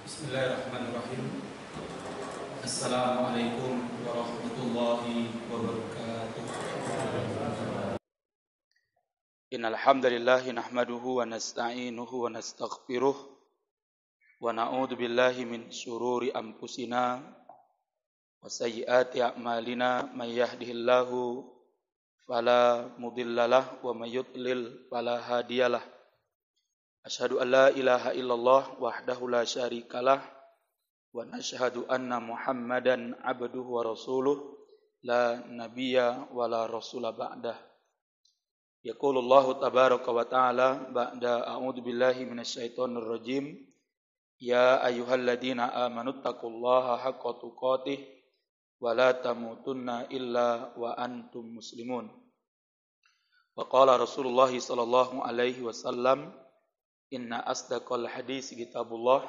Bismillahirrahmanirrahim. Assalamualaikum warahmatullahi wabarakatuh. Innal hamdalillah nahmaduhu wa nasta'inuhu wa nastaghfiruh wa na'udzu billahi min shururi anfusina wa sayyiati a'malina may yahdihillahu fala mudhillalah wa may yudlil fala hadiyalah. Asyhadu an la ilaha illallah wahdahu la syarikalah wa nashhadu anna Muhammadan abduhu wa rasuluh la nabiyya wa la rasula ba'dah. Yaqulullahu tabaraka wa ta'ala ba'da a'udzu billahi minasyaitonir rajim. Ya ayyuhalladzina amanu taqullaha haqqa tuqatih wa la tamutunna illa wa antum muslimun. Wa qala Rasulullah sallallahu alaihi wasallam, inna asdaqal hadis kitabullah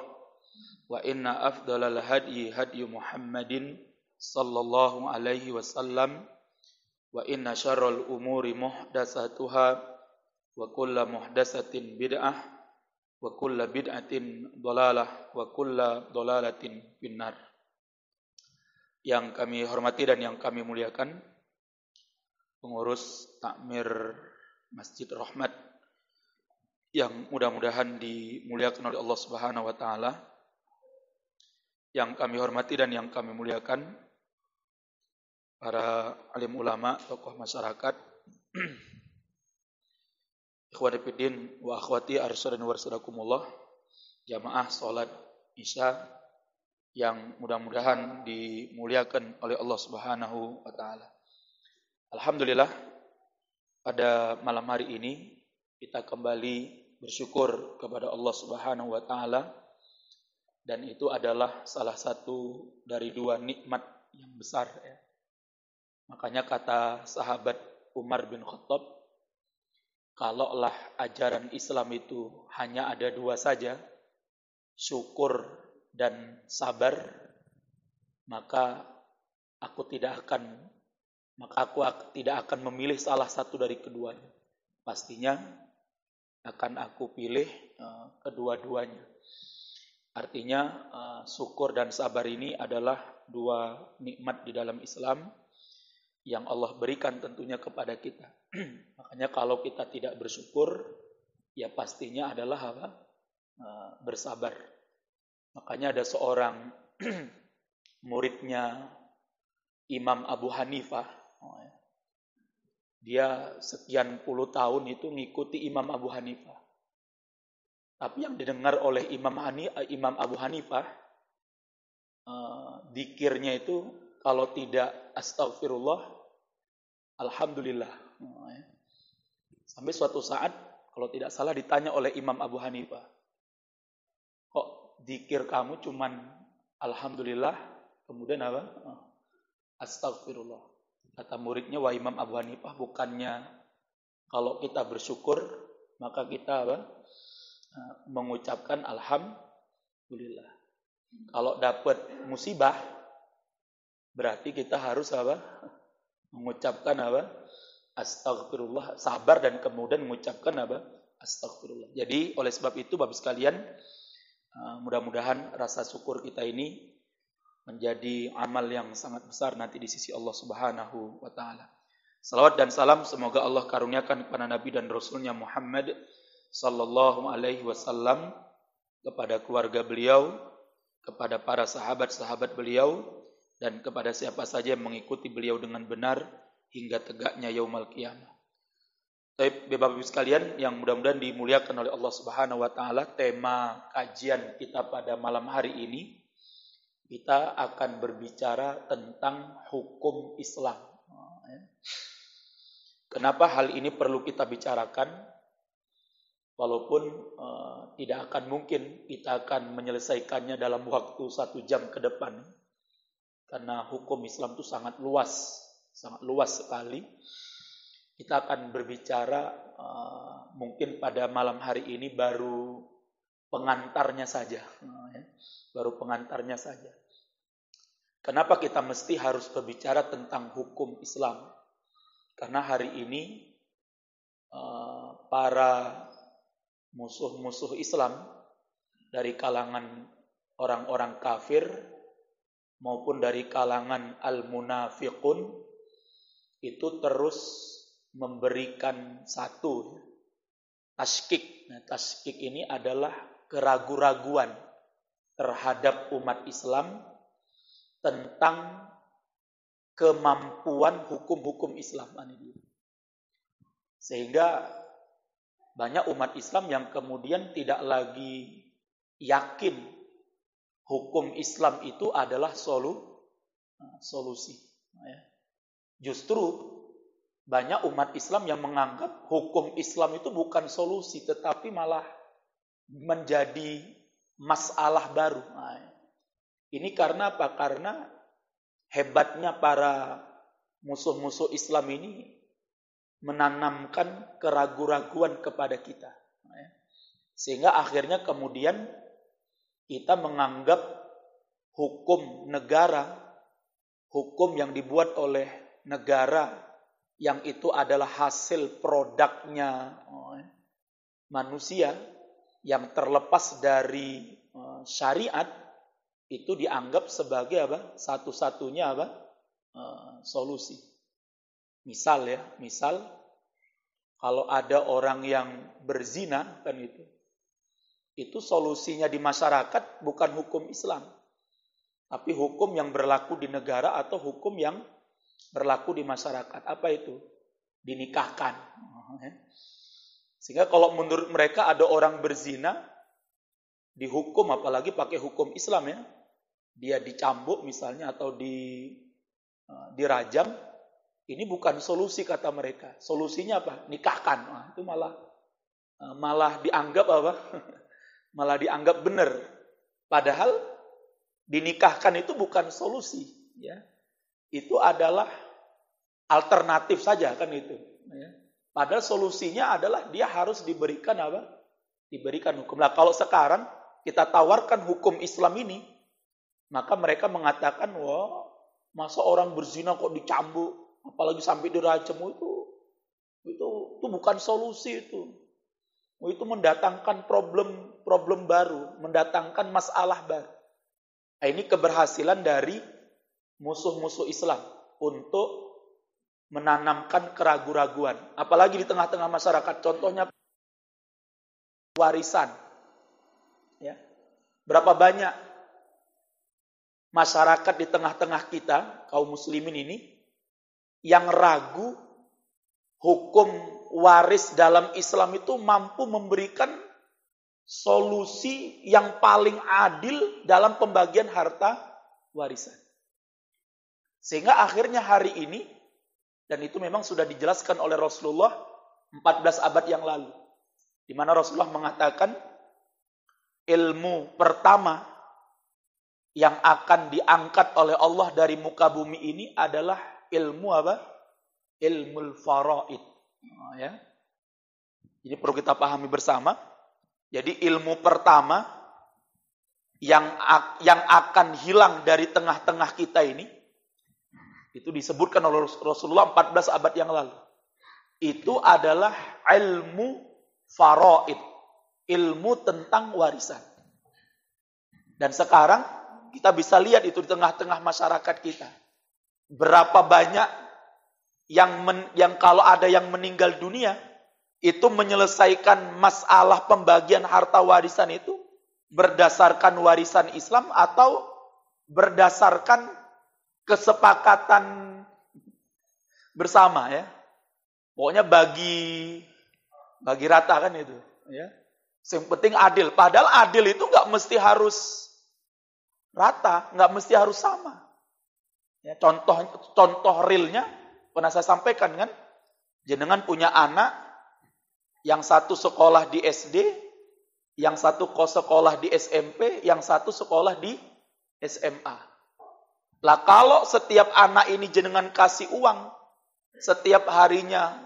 wa inna afdalal hadyi hadyu Muhammadin sallallahu alaihi wasallam wa inna syarral umuri muhdatsatuha wa kullu muhdatsatin bid'ah wa kullu bid'atin dhalalah wa kullu dhalalatin finnar. Yang kami hormati dan yang kami muliakan pengurus takmir Masjid Rahmat yang mudah-mudahan dimuliakan oleh Allah Subhanahu wa taala, yang kami hormati dan yang kami muliakan para alim ulama, tokoh masyarakat, ikhwani fiddin wa akhwati arsyadun warsadakumullah, jamaah salat Isya yang mudah-mudahan dimuliakan oleh Allah Subhanahu wa taala. Alhamdulillah, pada malam hari ini kita kembali bersyukur kepada Allah Subhanahu wa taala, dan itu adalah salah satu dari dua nikmat yang besar ya. Makanya kata sahabat Umar bin Khattab, kalaulah ajaran Islam itu hanya ada dua saja, syukur dan sabar, maka aku tidak akan memilih salah satu dari keduanya. Pastinya akan aku pilih kedua-duanya. Artinya syukur dan sabar ini adalah dua nikmat di dalam Islam yang Allah berikan tentunya kepada kita. Makanya kalau kita tidak bersyukur, ya pastinya adalah apa? Bersabar. Makanya ada seorang muridnya Imam Abu Hanifah. Dia sekian puluh tahun itu ngikuti Imam Abu Hanifah. Tapi yang didengar oleh Imam Abu Hanifah, dzikirnya itu kalau tidak astagfirullah, alhamdulillah. Sampai suatu saat, kalau tidak salah ditanya oleh Imam Abu Hanifah, kok dzikir kamu cuman alhamdulillah, kemudian apa? Astagfirullah. Kata muridnya, wah Imam Abu Hanifah, bukannya kalau kita bersyukur maka kita apa? Mengucapkan alhamdulillah. Kalau dapat musibah berarti kita harus apa? Mengucapkan apa? Astagfirullah, sabar dan kemudian mengucapkan apa? Astagfirullah. Jadi oleh sebab itu Bapak sekalian, mudah-mudahan rasa syukur kita ini menjadi amal yang sangat besar nanti di sisi Allah Subhanahu wa taala. Salawat dan salam semoga Allah karuniakan kepada Nabi dan Rasulnya Muhammad sallallahu alaihi wasallam, kepada keluarga beliau, kepada para sahabat-sahabat beliau, dan kepada siapa saja yang mengikuti beliau dengan benar hingga tegaknya yaumul qiyamah. Baik, Bapak-Ibu sekalian yang mudah-mudahan dimuliakan oleh Allah Subhanahu wa taala, tema kajian kita pada malam hari ini, kita akan berbicara tentang hukum Islam. Kenapa hal ini perlu kita bicarakan? Walaupun tidak akan mungkin kita akan menyelesaikannya dalam waktu 1 jam ke depan. Karena hukum Islam itu sangat luas sekali. Kita akan berbicara mungkin pada malam hari ini baru pengantarnya saja. Baru pengantarnya saja. Kenapa kita mesti harus berbicara tentang hukum Islam? Karena hari ini para musuh-musuh Islam dari kalangan orang-orang kafir maupun dari kalangan al-munafiqun itu terus memberikan satu taskik. Nah, taskik ini adalah keraguan-raguan terhadap umat Islam tentang kemampuan hukum-hukum Islam. Sehingga banyak umat Islam yang kemudian tidak lagi yakin hukum Islam itu adalah solusi. Justru banyak umat Islam yang menganggap hukum Islam itu bukan solusi, tetapi malah menjadi masalah baru. Ini karena apa? Karena hebatnya para musuh-musuh Islam ini menanamkan keraguan-raguan kepada kita. Sehingga akhirnya kemudian kita menganggap hukum negara, hukum yang dibuat oleh negara, yang itu adalah hasil produknya manusia yang terlepas dari syariat, itu dianggap sebagai satu-satunya solusi. Misal kalau ada orang yang berzina kan itu solusinya di masyarakat bukan hukum Islam, tapi hukum yang berlaku di negara atau hukum yang berlaku di masyarakat. Apa itu? Dinikahkan. Sehingga kalau menurut mereka ada orang berzina, dihukum, apalagi pakai hukum Islam ya, dia dicambuk misalnya atau dirajam, ini bukan solusi kata mereka. Solusinya apa? Nikahkan. Itu malah dianggap malah dianggap benar. Padahal dinikahkan itu bukan solusi, ya. Itu adalah alternatif saja kan itu. Padahal solusinya adalah dia harus diberikan Diberikan hukum. Nah, kalau sekarang kita tawarkan hukum Islam ini, maka mereka mengatakan, wah, masa orang berzina kok dicambuk, apalagi sampai dirajam, itu bukan solusi itu. Itu mendatangkan problem baru, mendatangkan masalah baru. Nah, ini keberhasilan dari musuh-musuh Islam untuk menanamkan keraguan-raguan, apalagi di tengah-tengah masyarakat. Contohnya warisan. Ya. Berapa banyak masyarakat di tengah-tengah kita, kaum muslimin ini, yang ragu hukum waris dalam Islam itu mampu memberikan solusi yang paling adil dalam pembagian harta warisan. Sehingga akhirnya hari ini, dan itu memang sudah dijelaskan oleh Rasulullah 14 abad yang lalu, di mana Rasulullah mengatakan ilmu pertama yang akan diangkat oleh Allah dari muka bumi ini adalah ilmu apa? Ilmul faraid. Ya. Ini perlu kita pahami bersama. Jadi ilmu pertama yang akan hilang dari tengah-tengah kita ini, itu disebutkan oleh Rasulullah 14 abad yang lalu. Itu adalah ilmu faraid, ilmu tentang warisan. Dan sekarang kita bisa lihat itu di tengah-tengah masyarakat kita. Berapa banyak yang kalau ada yang meninggal dunia, itu menyelesaikan masalah pembagian harta warisan itu berdasarkan warisan Islam atau berdasarkan kesepakatan bersama, ya. Pokoknya bagi rata kan itu, ya. Yang penting adil. Padahal adil itu nggak mesti harus rata, nggak mesti harus sama. Ya, contoh realnya pernah saya sampaikan kan, jenengan punya anak yang satu sekolah di SD, yang satu sekolah di SMP, yang satu sekolah di SMA. Lah kalau setiap anak ini jenengan kasih uang setiap harinya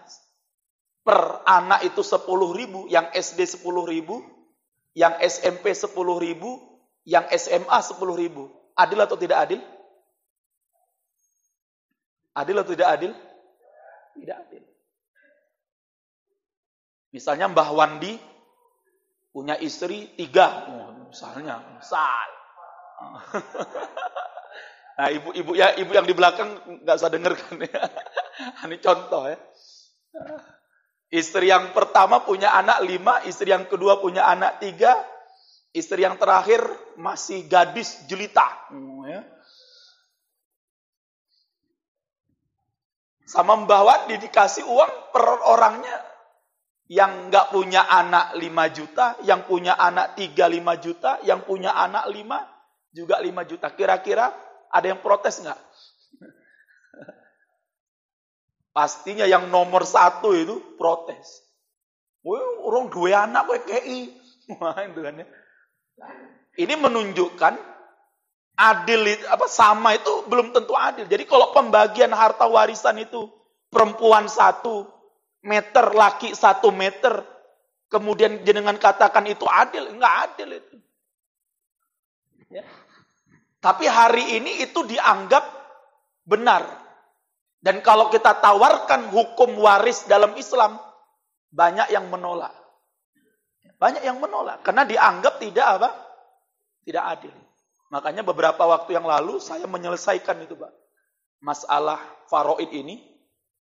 per anak itu 10.000, yang SD 10.000, yang SMP 10.000, yang SMA 10.000. Adil atau tidak adil? Adil atau tidak adil? Tidak adil. Misalnya Mbah Wandi punya istri 3, misal. Nah, ibu yang di belakang nggak usah denger kan ya. Ini contoh ya. Istri yang pertama punya anak 5, istri yang kedua punya anak 3, istri yang terakhir masih gadis jelita. Ya. Sama membawa dikasih uang per orangnya. Yang nggak punya anak 5 juta, yang punya anak 3 5 juta, yang punya anak 5 juga 5 juta. Kira-kira ada yang protes nggak? Pastinya yang nomor 1 itu protes. Woi, orang 2 anak gue KI. Ini menunjukkan adil sama itu belum tentu adil. Jadi kalau pembagian harta warisan itu perempuan 1 meter, laki 1 meter, kemudian jenengan katakan itu adil, enggak adil itu. Ya. Tapi hari ini itu dianggap benar. Dan kalau kita tawarkan hukum waris dalam Islam, banyak yang menolak. Banyak yang menolak karena dianggap tidak adil. Makanya beberapa waktu yang lalu saya menyelesaikan itu, Pak. Masalah faraid ini.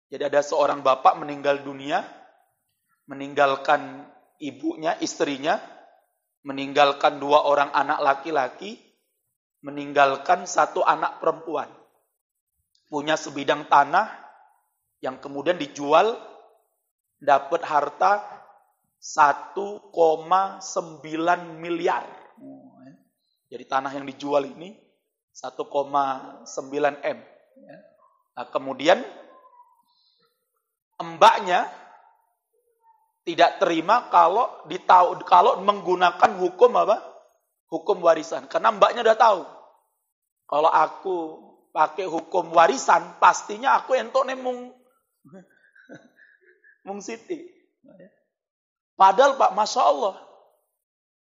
Jadi ada seorang bapak meninggal dunia, meninggalkan ibunya, istrinya, meninggalkan 2 orang anak laki-laki, meninggalkan 1 anak perempuan. Punya sebidang tanah yang kemudian dijual, dapat harta 1,9 miliar. Jadi tanah yang dijual ini 1,9 M. Nah, kemudian mbaknya tidak terima kalau menggunakan hukum hukum warisan. Karena mbaknya udah tahu. Kalau aku pakai hukum warisan, pastinya aku entuk mung siti. Padahal Pak, Masya Allah,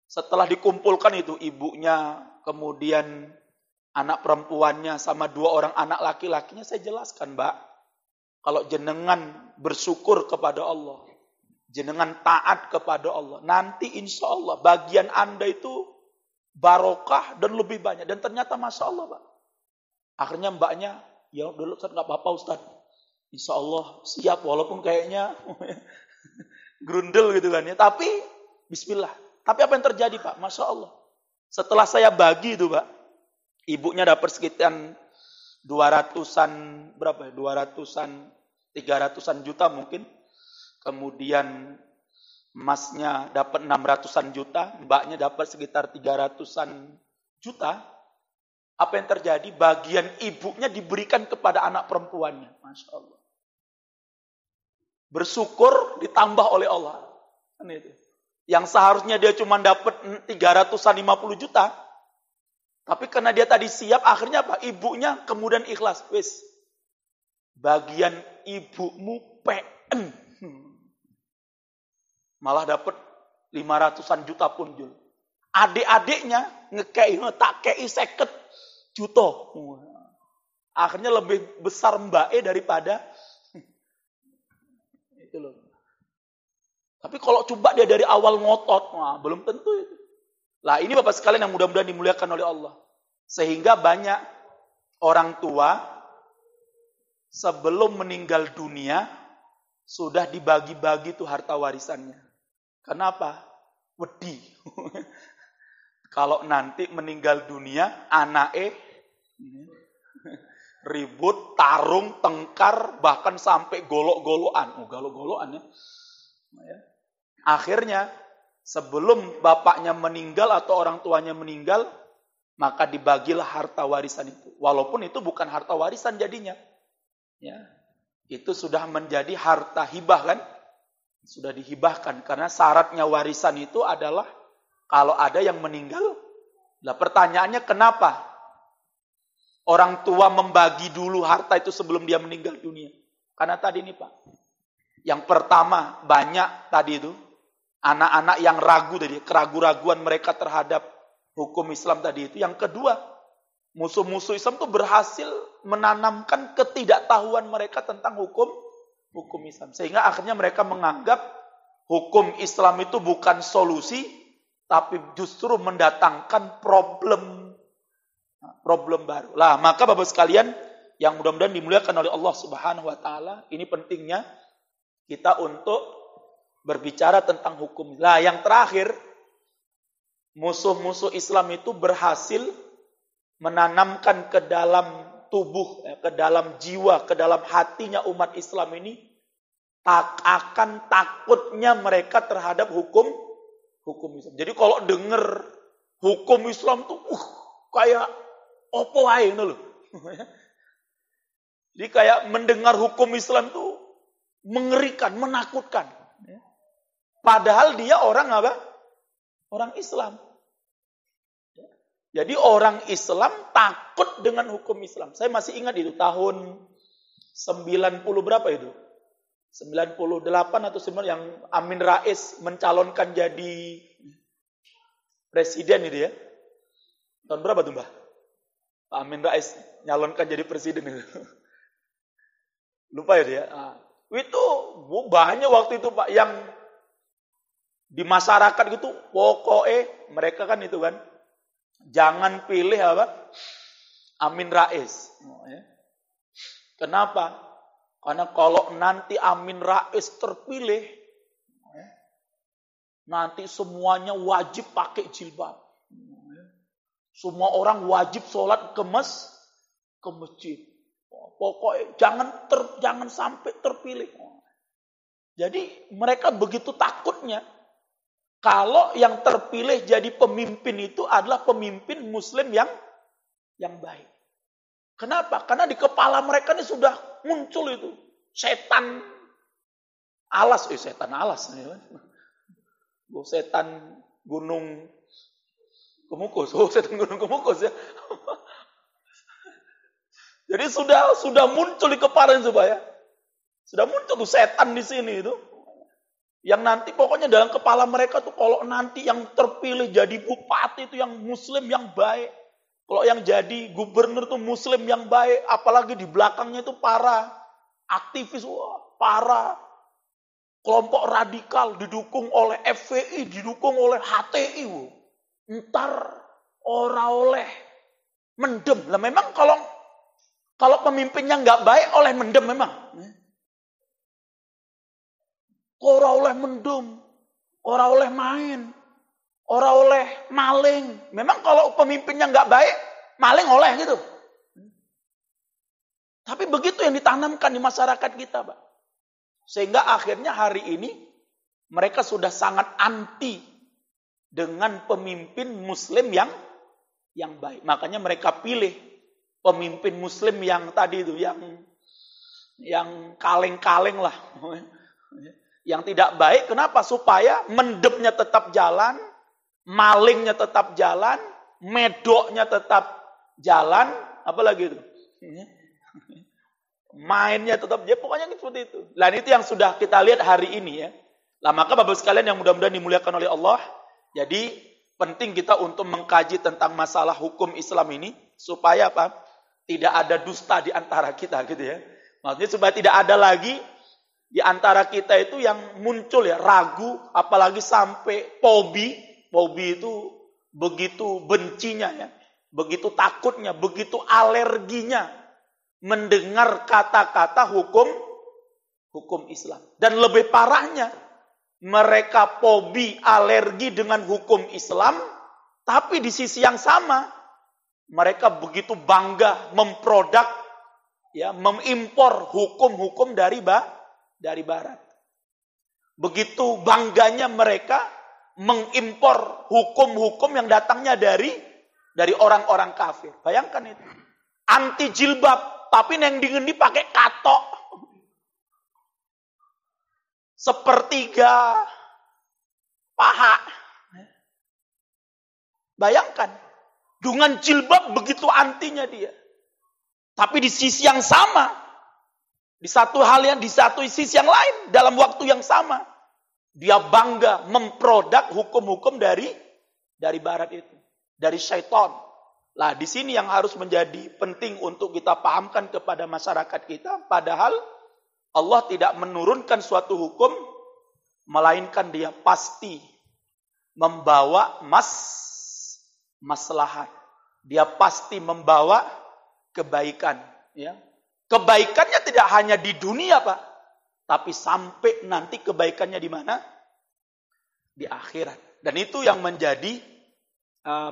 setelah dikumpulkan itu ibunya, kemudian anak perempuannya sama 2 orang anak laki-lakinya, saya jelaskan, Mbak. Kalau jenengan bersyukur kepada Allah, jenengan taat kepada Allah, nanti insya Allah bagian Anda itu barokah dan lebih banyak. Dan ternyata Masya Allah, Pak. Akhirnya mbaknya, ya dulu Ustaz nggak apa-apa Ustaz. Insya Allah siap, walaupun kayaknya grundel gitu kan ya. Tapi bismillah. Tapi apa yang terjadi, Pak? Masya Allah. Setelah saya bagi itu, Pak, ibunya dapat sekitar 200-an, berapa ya? 200-an, 300-an juta mungkin. Kemudian emasnya dapat 600-an juta, mbaknya dapat sekitar 300-an juta. Apa yang terjadi? Bagian ibunya diberikan kepada anak perempuannya. Masya Allah. Bersyukur ditambah oleh Allah. Kan itu. Yang seharusnya dia cuma dapat 350 juta. Tapi karena dia tadi siap, akhirnya apa? Ibunya kemudian ikhlas. Wis, bagian ibumu PN. Malah dapat 500-an juta pun, Jul. Adik-adiknya tak kei 50 juta. Akhirnya lebih besar mbak daripada itu loh. Tapi kalau coba dia dari awal ngotot, belum tentu itu. Lah ini Bapak sekalian yang mudah-mudahan dimuliakan oleh Allah. Sehingga banyak orang tua sebelum meninggal dunia sudah dibagi-bagi tuh harta warisannya. Kenapa? Wedi. Kalau nanti meninggal dunia, anaknya ribut, tarung, tengkar, bahkan sampai golok-golokan. Golok-golokan ya. Akhirnya sebelum bapaknya meninggal atau orang tuanya meninggal, maka dibagilah harta warisan itu. Walaupun itu bukan harta warisan jadinya. Ya. Itu sudah menjadi harta hibah kan? Sudah dihibahkan. Karena syaratnya warisan itu adalah kalau ada yang meninggal. Nah pertanyaannya kenapa orang tua membagi dulu harta itu sebelum dia meninggal dunia? Karena tadi nih Pak. Yang pertama banyak tadi itu. Anak-anak yang ragu tadi, keraguan-raguan mereka terhadap hukum Islam tadi itu. Yang kedua, musuh-musuh Islam itu berhasil menanamkan ketidaktahuan mereka tentang hukum Islam. Sehingga akhirnya mereka menganggap hukum Islam itu bukan solusi, tapi justru mendatangkan problem problem baru. Lah, maka Bapak sekalian yang mudah-mudahan dimuliakan oleh Allah Subhanahu wa taala, ini pentingnya kita untuk berbicara tentang hukum. Lah, yang terakhir, musuh-musuh Islam itu berhasil menanamkan ke dalam tubuh, ke dalam jiwa, ke dalam hatinya umat Islam ini akan takutnya mereka terhadap hukum Islam. Jadi kalau dengar hukum Islam tuh kayak opo ae ngono lho. Jadi kayak mendengar hukum Islam tuh mengerikan, menakutkan. Padahal dia orang apa? Orang Islam. Jadi orang Islam takut dengan hukum Islam. Saya masih ingat itu tahun 90 berapa itu? 98 atau 9 yang Amin Rais mencalonkan jadi presiden itu ya. Tahun berapa tuh, Mbah? Pak Amin Rais nyalonkan jadi presiden itu. Lupa ya dia. Itu banyak waktu itu Pak yang di masyarakat gitu pokoknya mereka kan itu kan jangan pilih apa? Amin Rais. Kenapa? Karena kalau nanti Amin Rais terpilih, nanti semuanya wajib pakai jilbab. Semua orang wajib sholat ke masjid. Pokoknya jangan sampai terpilih. Jadi mereka begitu takutnya kalau yang terpilih jadi pemimpin itu adalah pemimpin Muslim yang baik. Kenapa? Karena di kepala mereka ini sudah muncul itu setan alas. Setan gunung Kemukus. Setan gunung Kemukus ya. Jadi sudah muncul di kepala itu Pak ya. Sudah muncul tuh setan di sini itu. Yang nanti pokoknya dalam kepala mereka tuh kalau nanti yang terpilih jadi bupati itu yang Muslim yang baik. Kalau yang jadi gubernur itu Muslim yang baik. Apalagi di belakangnya itu para aktivis, para kelompok radikal didukung oleh FPI, didukung oleh HTI. Ntar ora oleh mendem. Lah memang kalau pemimpinnya nggak baik oleh mendem memang. Ora oleh mendem, ora oleh main, ora oleh maling. Memang kalau pemimpinnya nggak baik, maling oleh gitu. Tapi begitu yang ditanamkan di masyarakat kita, Pak. Sehingga akhirnya hari ini mereka sudah sangat anti dengan pemimpin Muslim yang baik. Makanya mereka pilih pemimpin Muslim yang tadi itu, yang kaleng-kaleng lah. Yang tidak baik, kenapa? Supaya mendemnya tetap jalan, malingnya tetap jalan, medoknya tetap jalan, apalagi itu? Mainnya tetap jalan, pokoknya seperti itu. Dan itu yang sudah kita lihat hari ini ya. Lah maka Bapak sekalian yang mudah-mudahan dimuliakan oleh Allah, jadi penting kita untuk mengkaji tentang masalah hukum Islam ini, supaya apa? Tidak ada dusta di antara kita gitu ya. Maksudnya supaya tidak ada lagi di antara kita itu yang muncul ya ragu, apalagi sampai fobi itu begitu bencinya ya, begitu takutnya, begitu alerginya mendengar kata-kata hukum Islam. Dan lebih parahnya, mereka fobi, alergi dengan hukum Islam, tapi di sisi yang sama mereka begitu bangga memproduk ya, mengimpor hukum-hukum dari Barat. Begitu bangganya mereka mengimpor hukum-hukum yang datangnya dari orang-orang kafir. Bayangkan itu. Anti jilbab, tapi yang dingendi pakai katok. Sepertiga paha. Bayangkan. Dengan jilbab begitu antinya dia. Tapi di sisi yang sama, di satu sisi yang lain, dalam waktu yang sama, dia bangga memproduk hukum-hukum dari Barat itu, dari syaitan. Lah di sini yang harus menjadi penting untuk kita pahamkan kepada masyarakat kita, padahal Allah tidak menurunkan suatu hukum, melainkan dia pasti membawa maslahat. dia pasti membawa kebaikan. Ya. Kebaikannya tidak hanya di dunia, Pak, tapi sampai nanti kebaikannya di mana? Di akhirat. Dan itu yang menjadi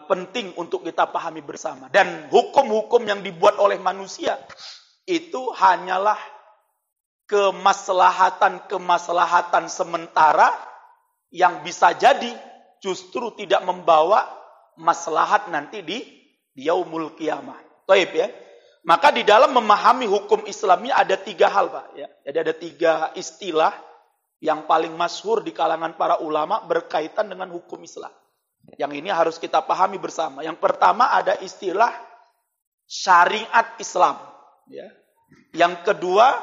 penting untuk kita pahami bersama. Dan hukum-hukum yang dibuat oleh manusia itu hanyalah kemaslahatan sementara yang bisa jadi justru tidak membawa maslahat nanti di yaumul qiyamah. Baik ya. Maka di dalam memahami hukum Islamnya ada 3 hal, Pak. Ya. Jadi ada 3 istilah yang paling masyhur di kalangan para ulama berkaitan dengan hukum Islam. Yang ini harus kita pahami bersama. Yang pertama ada istilah syariat Islam. Ya. Yang kedua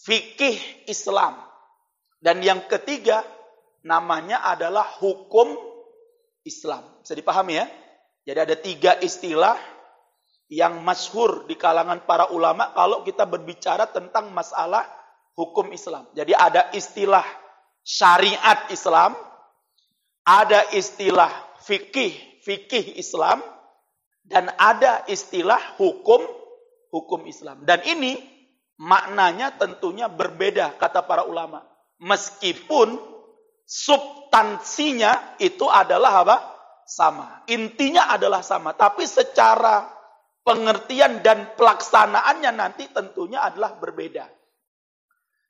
fikih Islam. Dan yang ketiga namanya adalah hukum Islam. Bisa dipahami ya? Jadi ada 3 istilah yang masyhur di kalangan para ulama kalau kita berbicara tentang masalah hukum Islam. Jadi ada istilah syariat Islam, ada istilah fikih Islam, dan ada istilah hukum Islam. Dan ini maknanya tentunya berbeda kata para ulama. Meskipun substansinya itu adalah apa? Sama. Intinya adalah sama. Tapi secara pengertian dan pelaksanaannya nanti tentunya adalah berbeda.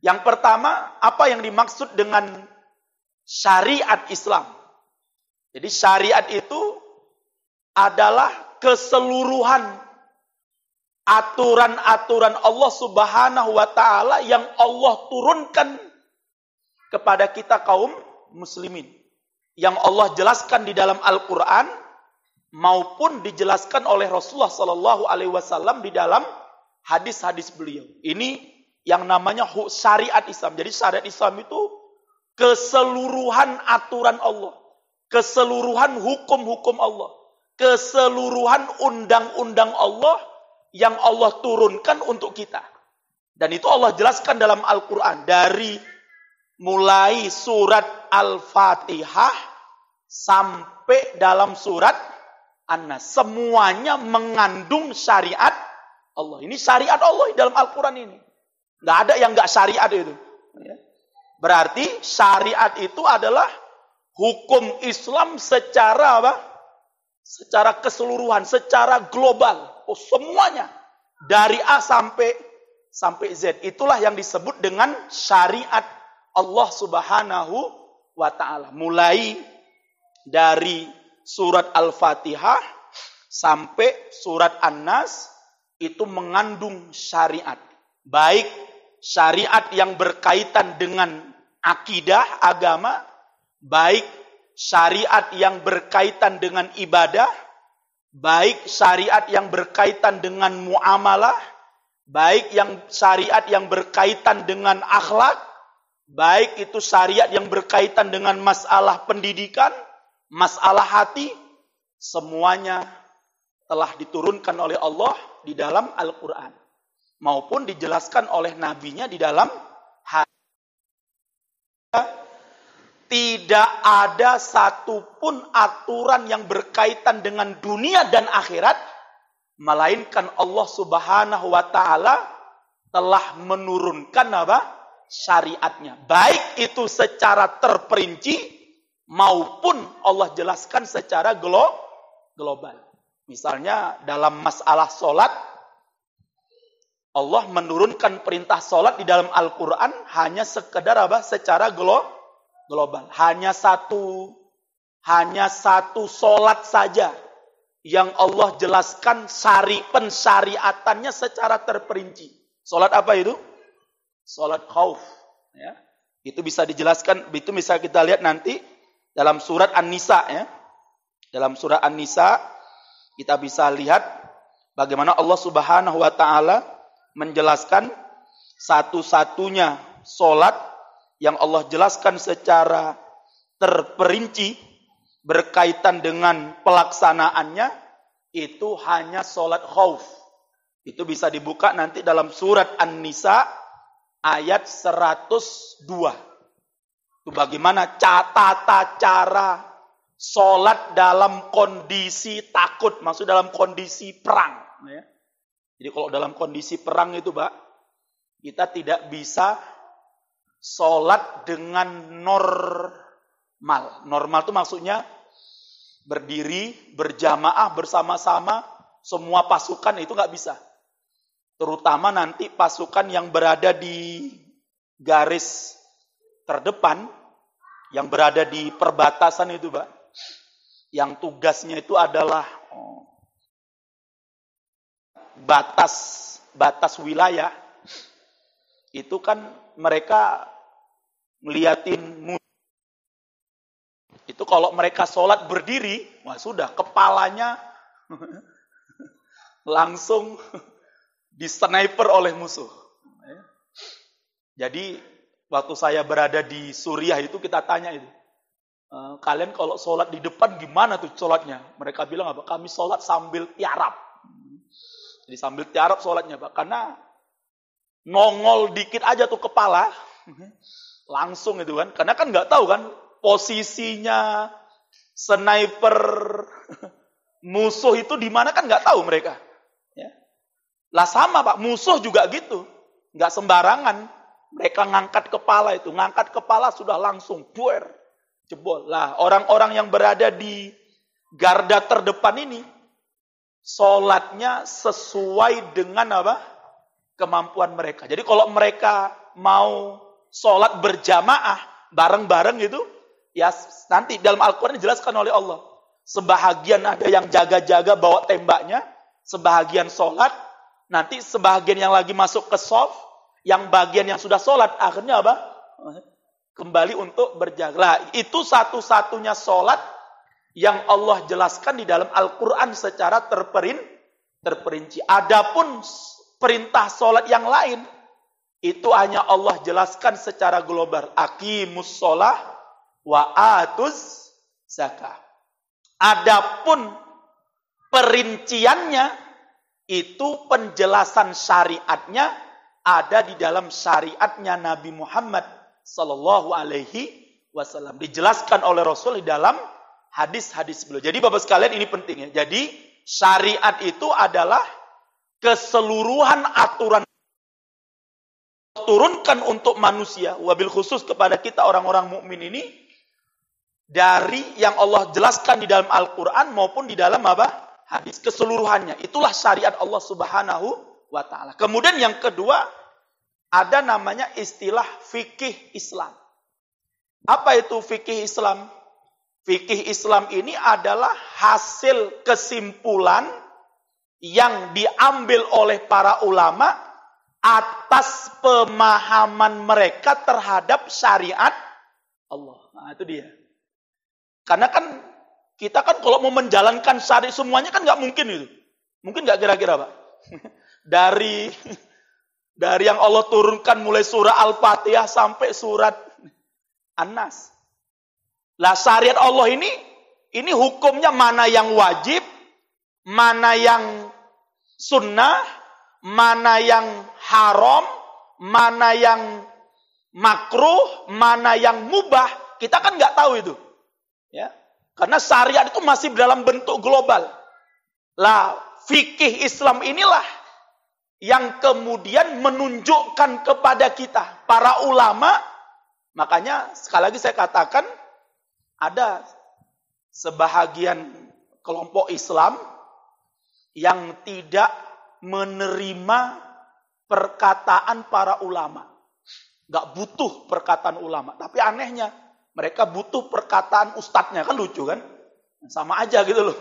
Yang pertama, apa yang dimaksud dengan syariat Islam? Jadi syariat itu adalah keseluruhan aturan-aturan Allah Subhanahu wa taala yang Allah turunkan kepada kita kaum muslimin. Yang Allah jelaskan di dalam Al-Qur'an maupun dijelaskan oleh Rasulullah sallallahu alaihi wasallam di dalam hadis-hadis beliau. Ini yang namanya syariat Islam. Jadi syariat Islam itu keseluruhan aturan Allah, keseluruhan hukum-hukum Allah, keseluruhan undang-undang Allah yang Allah turunkan untuk kita. Dan itu Allah jelaskan dalam Al-Quran. Dari mulai surat Al-Fatihah sampai dalam surat An-Nas. Semuanya mengandung syariat Allah. Ini syariat Allah dalam Al-Quran ini. Nggak ada yang nggak syariat itu. Berarti syariat itu adalah hukum Islam secara apa? Secara keseluruhan, secara global. Oh, semuanya. Dari A sampai Z. Itulah yang disebut dengan syariat Allah Subhanahu wa ta'ala. Mulai dari surat Al-Fatihah sampai surat An-Nas itu mengandung syariat. Baik syariat yang berkaitan dengan akidah, agama, baik syariat yang berkaitan dengan ibadah, baik syariat yang berkaitan dengan muamalah, baik yang syariat yang berkaitan dengan akhlak, baik itu syariat yang berkaitan dengan masalah pendidikan, masalah hati, semuanya telah diturunkan oleh Allah di dalam Al-Quran. Maupun dijelaskan oleh nabinya di dalam hadis. Tidak ada satupun aturan yang berkaitan dengan dunia dan akhirat, melainkan Allah Subhanahu wa ta'ala telah menurunkan apa? Syariatnya. Baik itu secara terperinci maupun Allah jelaskan secara global. Misalnya dalam masalah sholat, Allah menurunkan perintah sholat di dalam Al-Quran hanya sekedar apa? Secara global. Hanya satu sholat saja yang Allah jelaskan pensyariatannya secara terperinci. Sholat apa itu? Sholat khauf. Ya. Itu bisa dijelaskan, itu bisa kita lihat nanti dalam surat An-Nisa. Ya. Dalam surat An-Nisa kita bisa lihat bagaimana Allah Subhanahu wa ta'ala menjelaskan satu-satunya sholat yang Allah jelaskan secara terperinci berkaitan dengan pelaksanaannya itu hanya sholat khauf. Itu bisa dibuka nanti dalam surat An-Nisa ayat 102. Itu bagaimana tata cara sholat dalam kondisi takut, maksud dalam kondisi perang. Ya. Jadi kalau dalam kondisi perang itu, Pak, kita tidak bisa sholat dengan normal. Normal itu maksudnya berdiri, berjamaah, bersama-sama, semua pasukan itu nggak bisa. Terutama nanti pasukan yang berada di garis terdepan, yang berada di perbatasan itu, Pak, yang tugasnya itu adalah batas wilayah, itu kan mereka ngeliatin itu kalau mereka sholat berdiri, wah sudah kepalanya langsung disniper oleh musuh. Jadi waktu saya berada di Suriah itu kita tanya itu, kalian kalau sholat di depan gimana tuh sholatnya? Mereka bilang apa? Kami sholat sambil tiarap. Jadi sambil tiarap sholatnya, Pak. Karena nongol dikit aja tuh kepala, langsung itu kan. Karena kan nggak tahu kan posisinya sniper musuh itu di mana kan nggak tahu mereka. Ya. Lah sama, Pak, musuh juga gitu, nggak sembarangan. Mereka ngangkat kepala itu, ngangkat kepala sudah langsung buer, jebol. Lah orang-orang yang berada di garda terdepan ini, sholatnya sesuai dengan apa? Kemampuan mereka. Jadi kalau mereka mau sholat berjamaah, bareng-bareng gitu, ya nanti dalam Al-Quran dijelaskan oleh Allah. Sebahagian ada yang jaga-jaga bawa tembaknya, sebahagian sholat, nanti sebahagian yang lagi masuk ke shaf, yang bagian yang sudah sholat, akhirnya apa? Kembali untuk berjaga. Lah, itu satu-satunya sholat yang Allah jelaskan di dalam Al-Quran secara terperinci. Adapun perintah sholat yang lain, itu hanya Allah jelaskan secara global. Aqimus sholah wa atuz zakah. Adapun perinciannya, itu penjelasan syariatnya ada di dalam syariatnya Nabi Muhammad Sallallahu Alaihi Wasallam. Dijelaskan oleh Rasul di dalam hadis-hadis beliau. Jadi Bapak sekalian ini penting ya. Jadi syariat itu adalah keseluruhan aturan turunkan untuk manusia, wabil khusus kepada kita orang-orang mukmin ini, dari yang Allah jelaskan di dalam Al-Quran maupun di dalam apa? Hadis, keseluruhannya. Itulah syariat Allah Subhanahu wa ta'ala. Kemudian yang kedua, ada namanya istilah fikih Islam. Apa itu fikih Islam? Fikih Islam ini adalah hasil kesimpulan yang diambil oleh para ulama atas pemahaman mereka terhadap syariat Allah. Nah, itu dia. Karena kan kita kan kalau mau menjalankan syariat semuanya kan nggak mungkin itu. Mungkin nggak kira-kira, Pak? Dari yang Allah turunkan mulai surah Al-Fatihah sampai surat An-Nas. Lah syariat Allah ini hukumnya mana yang wajib, mana yang sunnah, mana yang haram, mana yang makruh, mana yang mubah. Kita kan nggak tahu itu. Ya, karena syariat itu masih dalam bentuk global. Lah, fikih Islam inilah yang kemudian menunjukkan kepada kita, para ulama, makanya sekali lagi saya katakan, ada sebahagian kelompok Islam yang tidak menerima perkataan para ulama. Gak butuh perkataan ulama. Tapi anehnya, mereka butuh perkataan ustadznya. Kan lucu kan? Sama aja gitu loh.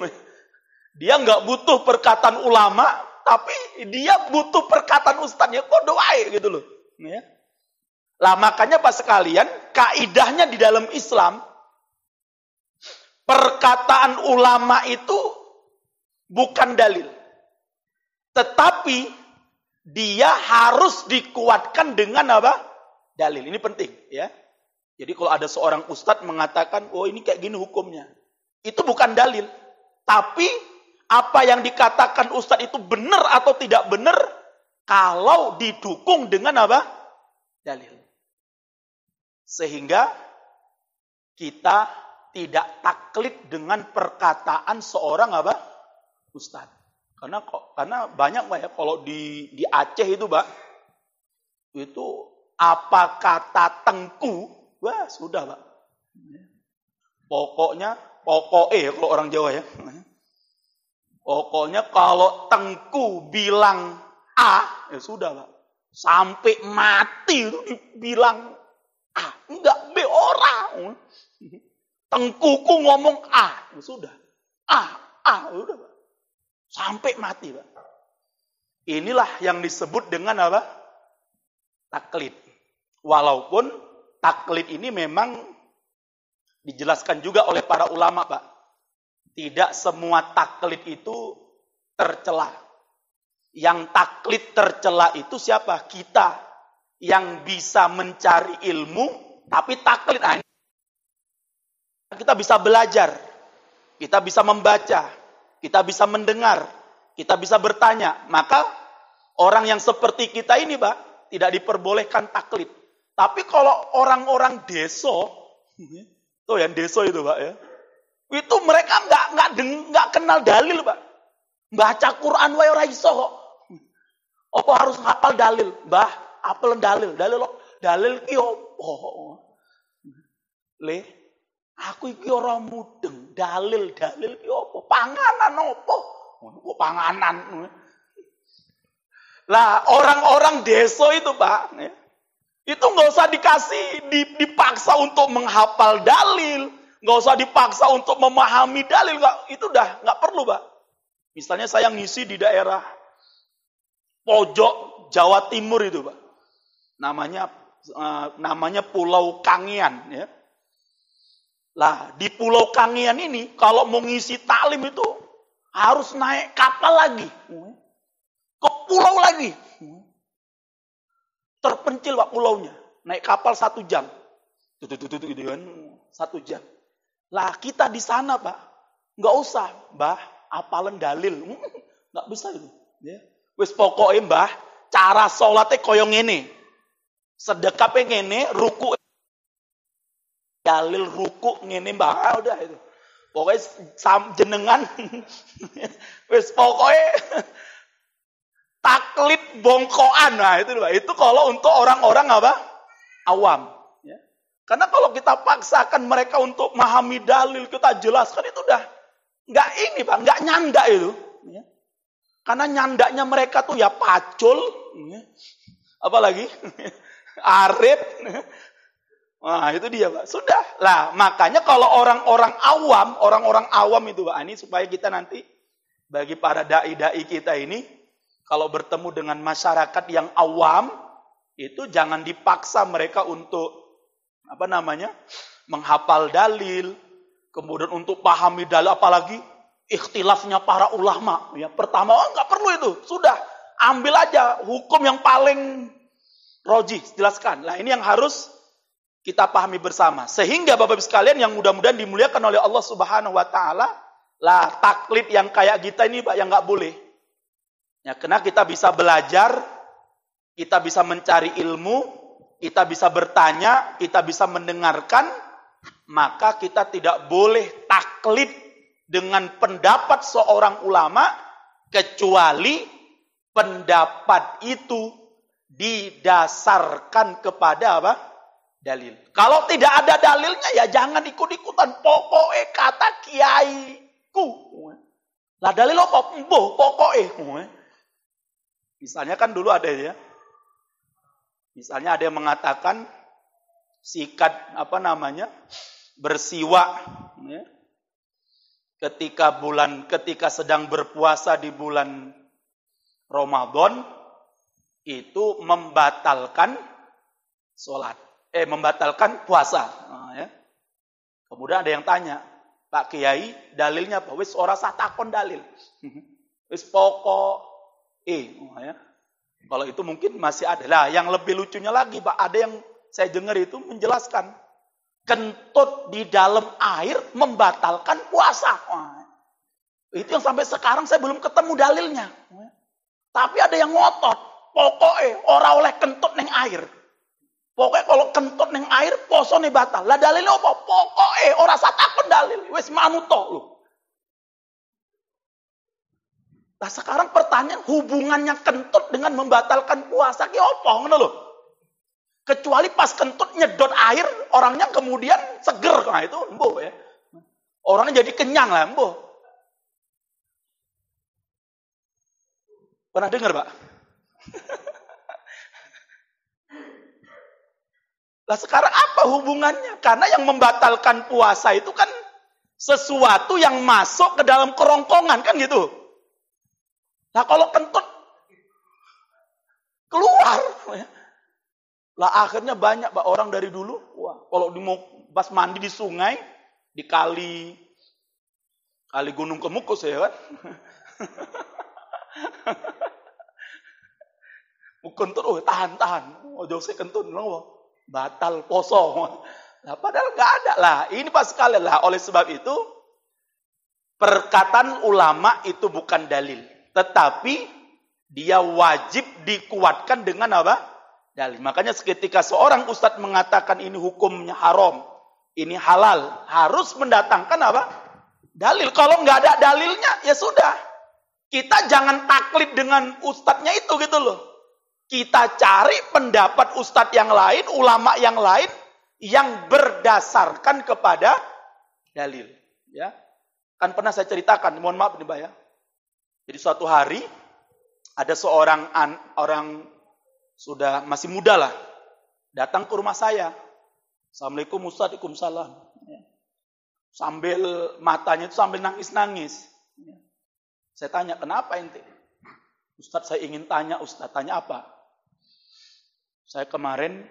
Dia gak butuh perkataan ulama, tapi dia butuh perkataan ustadznya. Kok doai gitu loh. Ya. Lah makanya Pak sekalian, kaidahnya di dalam Islam, perkataan ulama itu bukan dalil. Tetapi dia harus dikuatkan dengan apa? Dalil. Ini penting ya. Jadi kalau ada seorang ustadz mengatakan, oh ini kayak gini hukumnya. Itu bukan dalil. Tapi apa yang dikatakan ustadz itu benar atau tidak benar kalau didukung dengan apa? Dalil. Sehingga kita tidak taklid dengan perkataan seorang apa? Ustadz. Karena banyak Pak ya, kalau di Aceh itu Pak, itu apa kata Tengku, wah sudah Pak. Pokoknya kalau orang Jawa ya. Pokoknya kalau Tengku bilang A, ya sudah Pak. Sampai mati itu dibilang A, enggak B orang. Tengkuku ngomong A, ya sudah. A, udah Pak. Sampai mati Pak. Inilah yang disebut dengan apa? Taklid. Walaupun taklid ini memang dijelaskan juga oleh para ulama Pak. Tidak semua taklid itu tercela. Yang taklid tercela itu siapa? Kita yang bisa mencari ilmu tapi taklid. Kita bisa belajar, kita bisa membaca, kita bisa mendengar, kita bisa bertanya. Maka orang yang seperti kita ini Pak, tidak diperbolehkan taklid. Tapi kalau orang-orang deso, tuh yang deso itu Pak ya, itu mereka nggak kenal dalil Pak. Baca Quran wae ora iso kok. Apa harus hafal dalil? Mbah, apel dalil. Dalil ki opo? Aku iki ora mudeng. Dalil ki opo? Panganan opo? Kok panganan? Lah, orang-orang deso itu, Pak, itu nggak usah dipaksa untuk menghafal dalil, nggak usah dipaksa untuk memahami dalil, itu udah nggak perlu, Pak. Misalnya saya ngisi di daerah pojok Jawa Timur itu Pak. Namanya Pulau Kangean ya. Lah di Pulau Kangean ini kalau mau ngisi taklim itu harus naik kapal lagi. Ke pulau lagi. Terpencil Pak pulaunya. Naik kapal 1 jam. Gitu kan. 1 jam. Lah kita di sana Pak. Nggak usah Mbah apalan dalil. Nggak bisa itu. Ya. Wis pokoknya Mbah, cara sholatnya koyo ngene. Sedekapnya ngene, ruku. Dalil ruku ngene Mbah, udah itu. Pokoknya jenengan. Wis pokoknya taklid bongkoan. Nah itu Mbah. Itu kalau untuk orang-orang apa? Awam. Ya. Karena kalau kita paksakan mereka untuk memahami dalil, kita jelaskan itu udah nggak ini Pak, nggak nyanda itu. Ya. Karena nyandaknya mereka tuh ya pacul, apalagi arif. Wah itu dia Pak. Sudah lah makanya kalau orang-orang awam itu Pak, ini supaya kita nanti bagi para dai-dai kita ini kalau bertemu dengan masyarakat yang awam itu jangan dipaksa mereka untuk menghafal dalil, kemudian untuk pahami dalil apalagi ikhtilafnya para ulama. Ya, pertama, nggak perlu itu. Sudah, ambil aja hukum yang paling rojih, jelaskan. Nah, ini yang harus kita pahami bersama. Sehingga Bapak-Ibu sekalian yang mudah-mudahan dimuliakan oleh Allah Subhanahu wa taala, lah taklid yang kayak kita ini Pak yang nggak boleh. Ya, karena kita bisa belajar, kita bisa mencari ilmu, kita bisa bertanya, kita bisa mendengarkan, maka kita tidak boleh taklid dengan pendapat seorang ulama kecuali pendapat itu didasarkan kepada apa? Dalil. Kalau tidak ada dalilnya ya jangan ikut-ikutan. Pokoknya kata kiaiku. Lah dalil apa? Mbuh pokoknya. Misalnya kan dulu ada ya. Misalnya ada yang mengatakan sikat bersiwak ya. Ketika sedang berpuasa di bulan Ramadan itu membatalkan sholat, membatalkan puasa. Nah, ya. Kemudian ada yang tanya, Pak Kiai, dalilnya apa? Wis ora sah takon dalil. Wis pokok ya. Kalau itu mungkin masih ada. Lah, yang lebih lucunya lagi, Pak, ada yang saya dengar itu menjelaskan kentut di dalam air membatalkan puasa. Wah, itu yang sampai sekarang saya belum ketemu dalilnya. Tapi ada yang ngotot, pokoknya ora oleh kentut neng air. Pokoknya kalau kentut ning air posone batal. Lah dalilnya apa? Pokoke ora usah takon dalil, wis manut tok lho. Nah sekarang pertanyaan hubungannya kentut dengan membatalkan puasa ki apa ngono lho. Kecuali pas kentut nyedot air, orangnya kemudian seger. Nah itu embuh ya. Orangnya jadi kenyang lah embuh. Pernah dengar, Pak? Lah sekarang apa hubungannya? Karena yang membatalkan puasa itu kan sesuatu yang masuk ke dalam kerongkongan kan gitu. Nah kalau kentut keluar, lah akhirnya banyak Pak orang dari dulu, wah kalau mau pas mandi di sungai, di kali Gunung Kemukus ya kan. Kentut, tahan. Ojo sih kentut, batal poso. Nah, padahal nggak ada lah. Ini pas sekali lah. Oleh sebab itu, perkataan ulama itu bukan dalil. Tetapi, dia wajib dikuatkan dengan apa? Dalil. Makanya ketika seorang ustadz mengatakan ini hukumnya haram, ini halal, harus mendatangkan apa? Dalil. Kalau nggak ada dalilnya, ya sudah. Kita jangan taklid dengan ustadznya itu gitu loh. Kita cari pendapat ustadz yang lain, ulama yang lain, yang berdasarkan kepada dalil. Ya, kan pernah saya ceritakan, mohon maaf nih Pak ya. Jadi suatu hari, ada seorang orang sudah masih muda lah, datang ke rumah saya. Assalamualaikum Ustadz, Waalaikumsalam. Sambil matanya itu sambil nangis-nangis. Saya tanya, kenapa ente? Ustadz saya ingin tanya, Ustadz tanya apa? Saya kemarin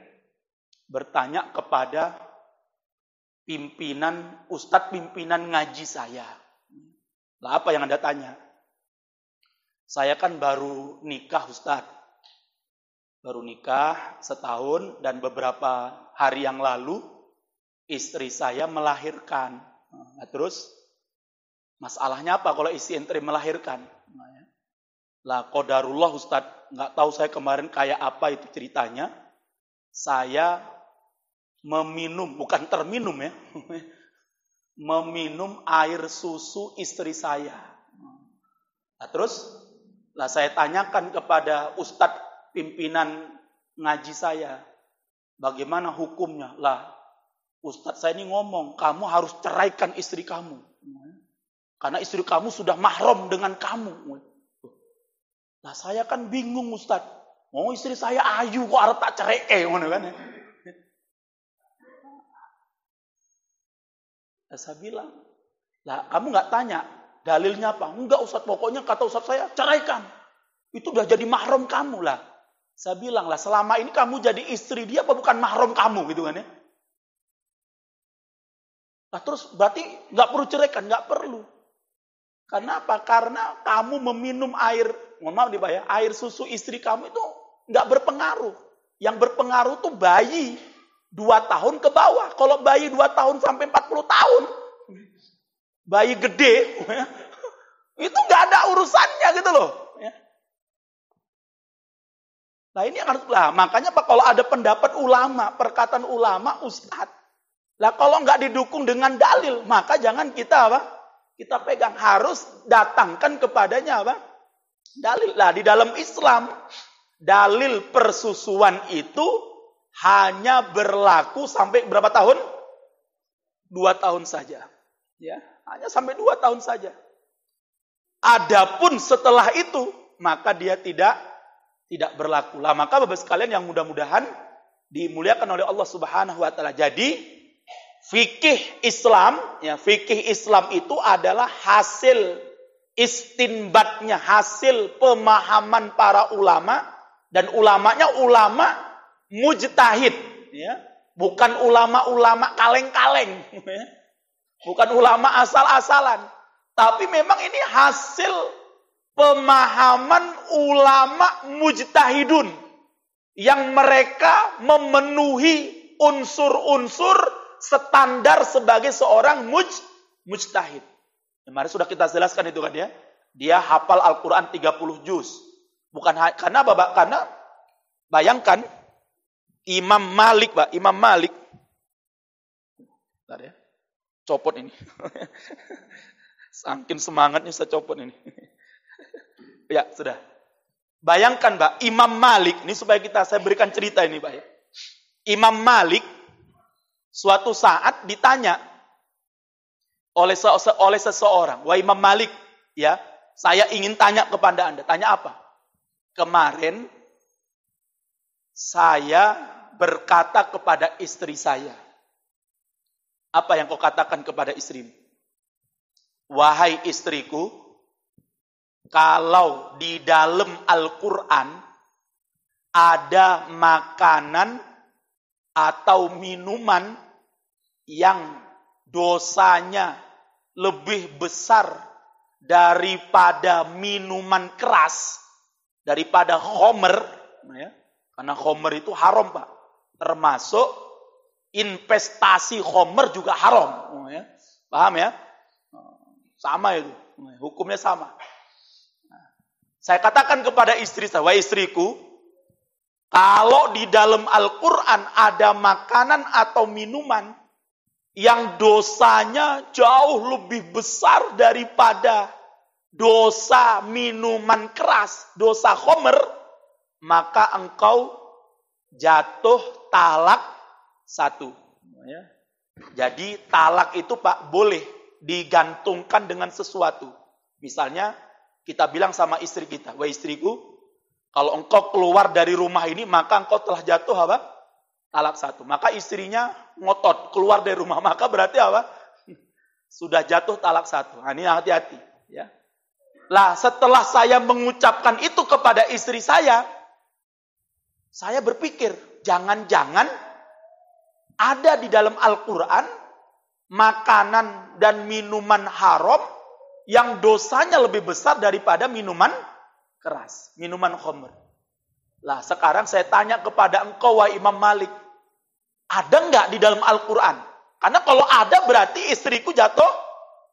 bertanya kepada Ustadz pimpinan ngaji saya. Lah apa yang Anda tanya? Saya kan baru nikah Ustadz. Baru nikah setahun dan beberapa hari yang lalu istri saya melahirkan. Nah, terus masalahnya apa kalau istri ente melahirkan? Lah qadarullah Ustadz, nggak tahu saya kemarin kayak apa itu ceritanya. Saya meminum, bukan terminum ya, meminum air susu istri saya. Nah, terus lah saya tanyakan kepada Ustadz pimpinan ngaji saya, bagaimana hukumnya? Lah Ustadz saya ini ngomong, kamu harus ceraikan istri kamu, karena istri kamu sudah mahram dengan kamu. Lah saya kan bingung Ustadz. Oh istri saya ayu kok arep tak cereke ngono kan ya. Lah saya bilang, lah kamu nggak tanya dalilnya apa? Enggak Ustadz, pokoknya kata Ustadz saya ceraikan. Itu udah jadi mahram kamu lah. Saya bilang lah selama ini kamu jadi istri dia apa bukan mahram kamu gitu kan ya. Nah terus berarti nggak perlu ceraikan, nggak perlu. Kenapa? Karena kamu meminum air, mohon maaf nih Pak ya, air susu istri kamu itu nggak berpengaruh. Yang berpengaruh tuh bayi 2 tahun ke bawah. Kalau bayi 2 tahun sampai 40 tahun, bayi gede, itu nggak ada urusannya gitu loh. Nah ini yang harus lah. Makanya Pak kalau ada pendapat ulama, perkataan ulama, ustadz, lah kalau nggak didukung dengan dalil, maka jangan kita apa? Kita pegang, harus datangkan kepadanya apa? Dalil. Lah di dalam Islam, dalil persusuan itu hanya berlaku sampai berapa tahun? 2 tahun saja. Ya, hanya sampai 2 tahun saja. Adapun setelah itu, maka dia tidak berlaku. Lah maka Bapak sekalian yang mudah-mudahan dimuliakan oleh Allah Subhanahu wa taala. Jadi fikih Islam itu adalah hasil istinbatnya, hasil pemahaman para ulama, dan ulamanya ulama mujtahid, ya. Bukan ulama-ulama kaleng-kaleng, ya. Bukan ulama asal-asalan, tapi memang ini hasil pemahaman ulama mujtahidun yang mereka memenuhi unsur-unsur standar sebagai seorang mujtahid. Kemarin sudah kita jelaskan itu kan ya. Dia hafal Al-Quran 30 juz. Bukan karena apa, Pak? Karena bayangkan Imam Malik, Pak. Imam Malik. Bentar ya. Copot ini. Saking semangatnya saya copot ini. Ya, sudah. Bayangkan, Pak, Imam Malik, ini supaya saya berikan cerita ini, Pak ya. Imam Malik suatu saat ditanya oleh seseorang, "Wah Imam Malik, ya, saya ingin tanya kepada Anda." Tanya apa? "Kemarin saya berkata kepada istri saya." "Apa yang kau katakan kepada istrimu?" "Wahai istriku, kalau di dalam Al-Quran ada makanan atau minuman yang dosanya lebih besar daripada minuman keras, daripada khomer, ya, karena khomer itu haram, Pak. Termasuk investasi khomer juga haram. Ya. Paham ya? Sama itu. Hukumnya sama. Saya katakan kepada istri saya, "Wahai istriku, kalau di dalam Al-Quran ada makanan atau minuman yang dosanya jauh lebih besar daripada dosa minuman keras, dosa khomer, maka engkau jatuh talak 1. Ya. Jadi talak itu, Pak, boleh digantungkan dengan sesuatu. Misalnya kita bilang sama istri kita, "Wahai istriku, kalau engkau keluar dari rumah ini, maka engkau telah jatuh apa? Talak 1. Maka istrinya ngotot keluar dari rumah, maka berarti apa? Sudah jatuh talak 1. Nah, ini hati-hati. Ya. Lah, setelah saya mengucapkan itu kepada istri saya berpikir, jangan-jangan ada di dalam Al-Quran makanan dan minuman haram yang dosanya lebih besar daripada minuman keras, minuman khamr. Lah sekarang saya tanya kepada engkau, wahai Imam Malik, ada nggak di dalam Al-Quran? Karena kalau ada berarti istriku jatuh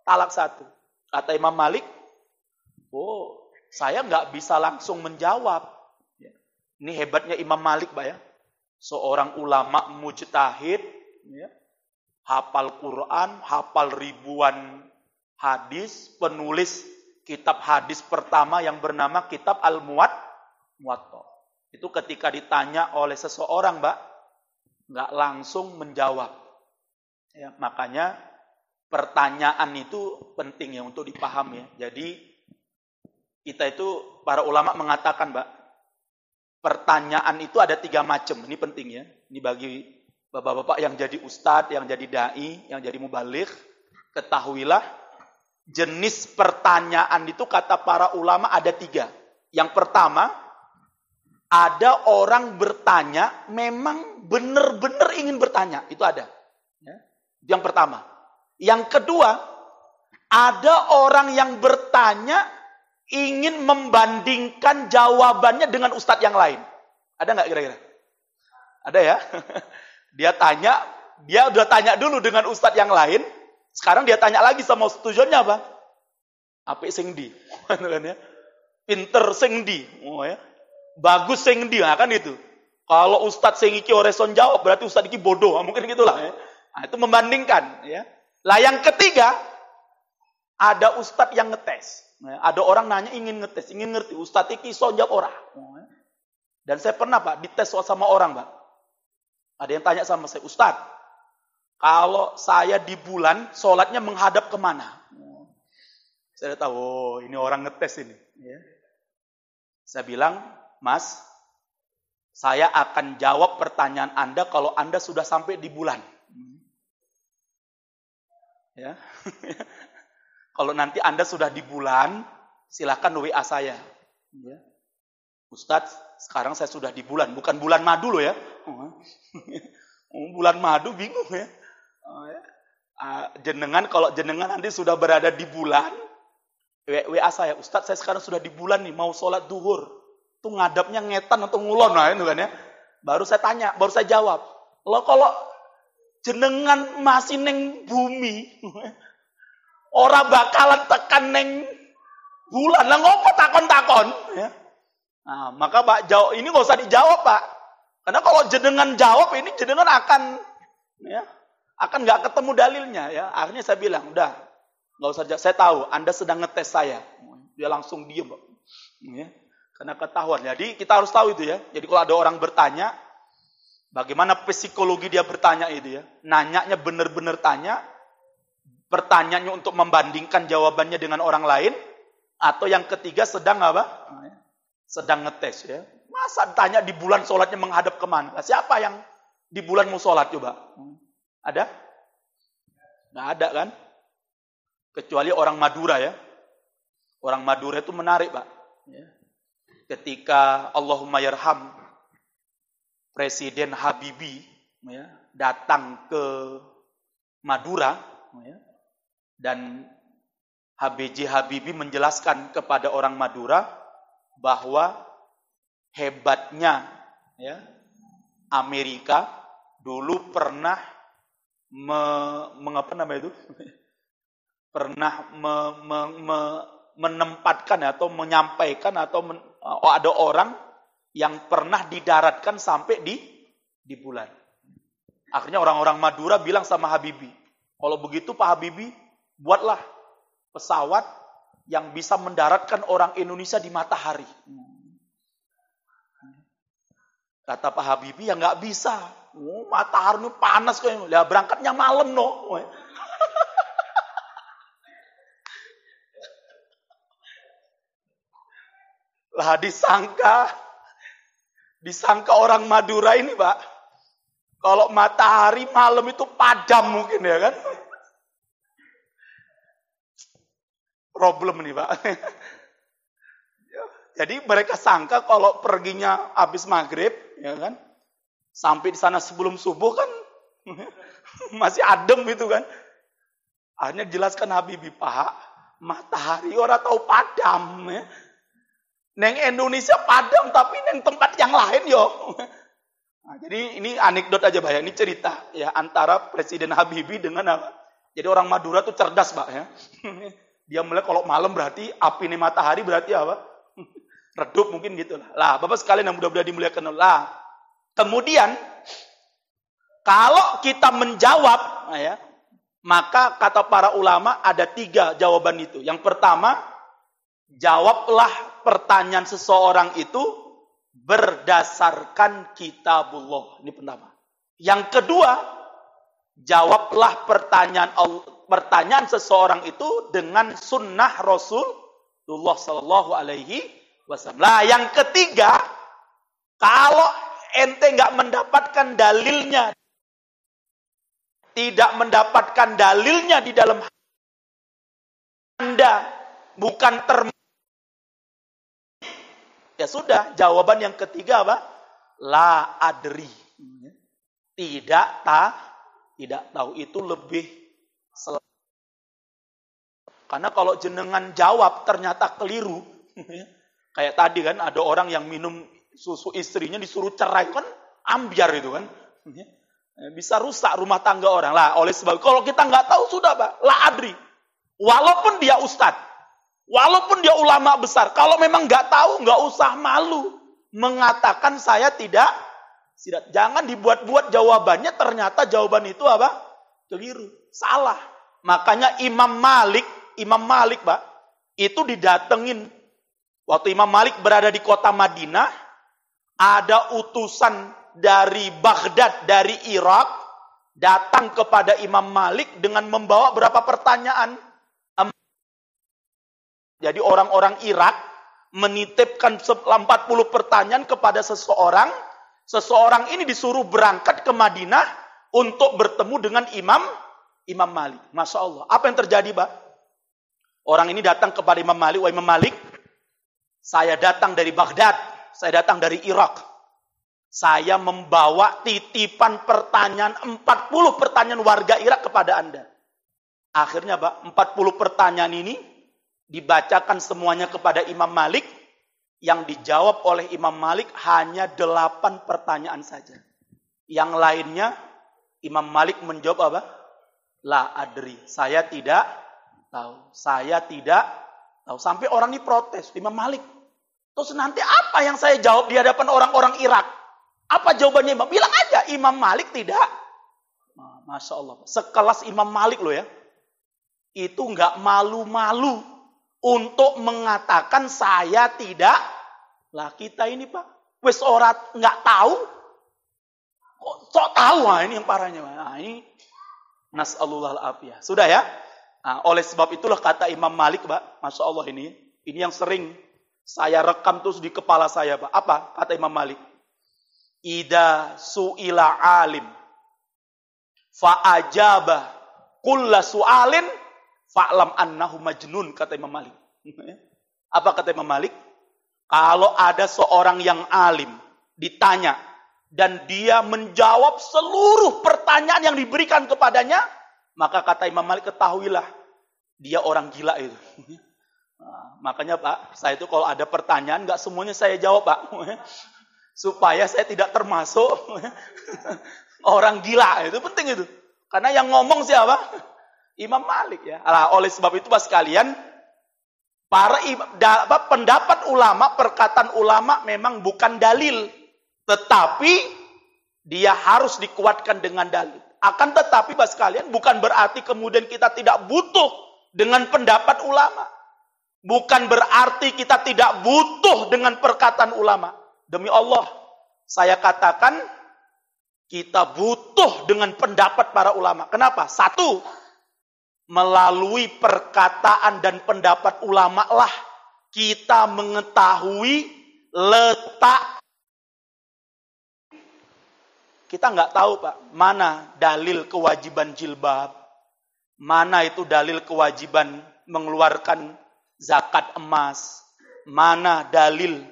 talak 1. Kata Imam Malik, "Oh, saya nggak bisa langsung menjawab." Ini hebatnya Imam Malik, Pak ya. Seorang ulama mujtahid, ya, hafal Quran, hafal ribuan hadis, penulis kitab hadis pertama yang bernama Kitab Al-Muwatta. Itu ketika ditanya oleh seseorang, Mbak, nggak langsung menjawab. Ya, makanya pertanyaan itu penting ya untuk dipahami ya. Jadi kita itu, para ulama mengatakan, Mbak, pertanyaan itu ada 3 macam. Ini penting ya. Ini bagi bapak-bapak yang jadi ustadz, yang jadi dai, yang jadi mubaligh, ketahuilah jenis pertanyaan itu kata para ulama ada 3. Yang pertama, ada orang bertanya memang benar-benar ingin bertanya. Itu ada. Ya. Yang pertama. Yang kedua, ada orang yang bertanya ingin membandingkan jawabannya dengan ustadz yang lain. Ada nggak kira-kira? Ada ya? Dia udah tanya dulu dengan ustadz yang lain. Sekarang dia tanya lagi sama tujuannya apa? Apik sing ndi? Pinter sing ndi? Oh ya. Bagus sing ndi? Nah, kan itu. Kalau ustadz sing iki ora iso jawab, berarti ustadz iki bodoh. Mungkin gitulah ya. Nah, itu membandingkan ya. Lah yang ketiga, ada ustadz yang ngetes. Nah, ada orang nanya ingin ngetes, ingin ngerti ustadz iki iso jawab ora. Oh, ya. Dan saya pernah, Pak, dites sama orang, Pak. Ada yang tanya sama saya, "Ustadz, kalau saya di bulan, sholatnya menghadap kemana?" Saya tahu, oh ini orang ngetes ini. Ya. Saya bilang, "Mas, saya akan jawab pertanyaan Anda kalau Anda sudah sampai di bulan." Ya. Kalau nanti Anda sudah di bulan, silakan WA saya. Ya. "Ustadz, sekarang saya sudah di bulan, bukan bulan madu loh ya." Bulan madu bingung ya. Kalau jenengan nanti sudah berada di bulan, WA saya, "Ustadz, saya sekarang sudah di bulan nih, mau sholat duhur. Tuh ngadapnya ngetan atau ngulon?" Nah, itu kan ya. Baru saya tanya, baru saya jawab. Lo kalau jenengan masih neng bumi, orang bakalan tekan neng bulan. Lah ngopo takon-takon? Ya. Nah, maka Pak, ini nggak usah dijawab, Pak. Karena kalau jenengan jawab ini jenengan akan nggak ketemu dalilnya ya. Akhirnya saya bilang, udah nggak usah. Saya tahu Anda sedang ngetes saya. Dia langsung diem, ya. Karena ketahuan. Jadi kita harus tahu itu ya. Jadi kalau ada orang bertanya, bagaimana psikologi dia bertanya itu ya. Nanyanya benar-benar tanya. Pertanyaannya untuk membandingkan jawabannya dengan orang lain. Atau yang ketiga sedang apa? Sedang ngetes ya. Masa tanya di bulan sholatnya menghadap kemana? Siapa yang di bulan mau sholat coba? Ada? Nggak ada kan? Kecuali orang Madura ya. Orang Madura itu menarik Pak. Ya. Ketika Allahumma yarham Presiden Habibie ya, datang ke Madura ya, dan HBJ Habibie menjelaskan kepada orang Madura bahwa hebatnya ya, Amerika dulu pernah menempatkan atau menyampaikan atau ada orang yang pernah didaratkan sampai di bulan. Akhirnya orang-orang Madura bilang sama Habibie, kalau begitu Pak Habibie, buatlah pesawat yang bisa mendaratkan orang Indonesia di matahari. Kata Pak Habibie, ya nggak bisa. Matahari ini panas kok. Ya berangkatnya malam no. Lah disangka orang Madura ini Pak, kalau matahari malam itu padam mungkin ya kan. Problem nih Pak. Jadi mereka sangka kalau perginya habis maghrib, ya kan, sampai di sana sebelum subuh kan masih adem itu kan. Akhirnya jelaskan Habibie, Pak, matahari orang tahu padam ya. Neng Indonesia padam tapi neng tempat yang lain yo. Nah, jadi ini anekdot aja Pak ya, ini cerita ya antara Presiden Habibie dengan apa? Jadi orang Madura tuh cerdas Pak ya. Dia melihat kalau malam berarti api nih matahari berarti apa? Redup mungkin gitu lah. Bapak sekalian yang mudah-mudahan dimuliakan Allah. Kemudian kalau kita menjawab ya, maka kata para ulama ada 3 jawaban itu. Yang pertama, jawablah pertanyaan seseorang itu berdasarkan kitabullah. Ini pertama. Yang kedua, jawablah pertanyaan seseorang itu dengan sunnah Rasulullah Sallallahu Alaihi Wasallam. Nah, yang ketiga, kalau ente nggak mendapatkan dalilnya, tidak mendapatkan dalilnya di dalam Anda, bukan ya sudah, jawaban yang ketiga apa? La adri. Tidak tahu itu lebih karena kalau jenengan jawab ternyata keliru. Kayak tadi kan ada orang yang minum susu istrinya disuruh cerai kan ambiar itu kan. Bisa rusak rumah tangga orang. Lah oleh sebab kalau kita nggak tahu sudah Pak, la adri. Walaupun dia ustadz, walaupun dia ulama besar, kalau memang nggak tahu nggak usah malu mengatakan saya tidak. Jangan dibuat-buat jawabannya ternyata jawaban itu apa? Keliru, salah. Makanya Imam Malik Pak, itu didatengin. Waktu Imam Malik berada di kota Madinah, ada utusan dari Baghdad, dari Irak, datang kepada Imam Malik dengan membawa berapa pertanyaan. Jadi orang-orang Irak menitipkan 40 pertanyaan kepada seseorang. Seseorang ini disuruh berangkat ke Madinah untuk bertemu dengan Imam Malik. Masya Allah. Apa yang terjadi, Pak? Orang ini datang kepada Imam Malik. Wah Imam Malik, saya datang dari Baghdad. Saya datang dari Irak. Saya membawa titipan pertanyaan, 40 pertanyaan warga Irak kepada Anda. Akhirnya, Pak, 40 pertanyaan ini dibacakan semuanya kepada Imam Malik. Yang dijawab oleh Imam Malik hanya 8 pertanyaan saja. Yang lainnya, Imam Malik menjawab apa? La adri, saya tidak tahu. Saya tidak tahu. Sampai orang ini protes, Imam Malik. Terus nanti apa yang saya jawab di hadapan orang-orang Irak? Apa jawabannya Imam? Bilang aja, Imam Malik tidak. Masya Allah. Sekelas Imam Malik loh ya. Itu nggak malu-malu untuk mengatakan saya tidak. Lah kita ini Pak, wis ora nggak tahu. Kok sok tahu? Nah, ini yang parahnya. Nah, ini nas'alullah al-afiyah. Sudah ya? Nah, oleh sebab itulah kata Imam Malik, Pak. Masya Allah ini yang sering saya rekam terus di kepala saya, Pak. Apa? Kata Imam Malik. Ida su'ila alim fa'ajaba kulla su'alin fa'lam annahu majnun, kata Imam Malik. Apa kata Imam Malik? Kalau ada seorang yang alim ditanya dan dia menjawab seluruh pertanyaan yang diberikan kepadanya, maka kata Imam Malik, ketahuilah dia orang gila itu. Nah, makanya Pak, saya itu kalau ada pertanyaan nggak semuanya saya jawab Pak, supaya saya tidak termasuk orang gila. Itu penting itu. Karena yang ngomong siapa? Imam Malik ya. Nah, oleh sebab itu Pak sekalian, pendapat ulama, perkataan ulama memang bukan dalil, tetapi dia harus dikuatkan dengan dalil. Akan tetapi Pak sekalian, bukan berarti kemudian kita tidak butuh dengan pendapat ulama. Bukan berarti kita tidak butuh dengan perkataan ulama. Demi Allah, saya katakan kita butuh dengan pendapat para ulama. Kenapa? Satu, melalui perkataan dan pendapat ulama lah kita mengetahui letak. Kita nggak tahu Pak, mana dalil kewajiban jilbab, mana itu dalil kewajiban mengeluarkan zakat emas, mana dalil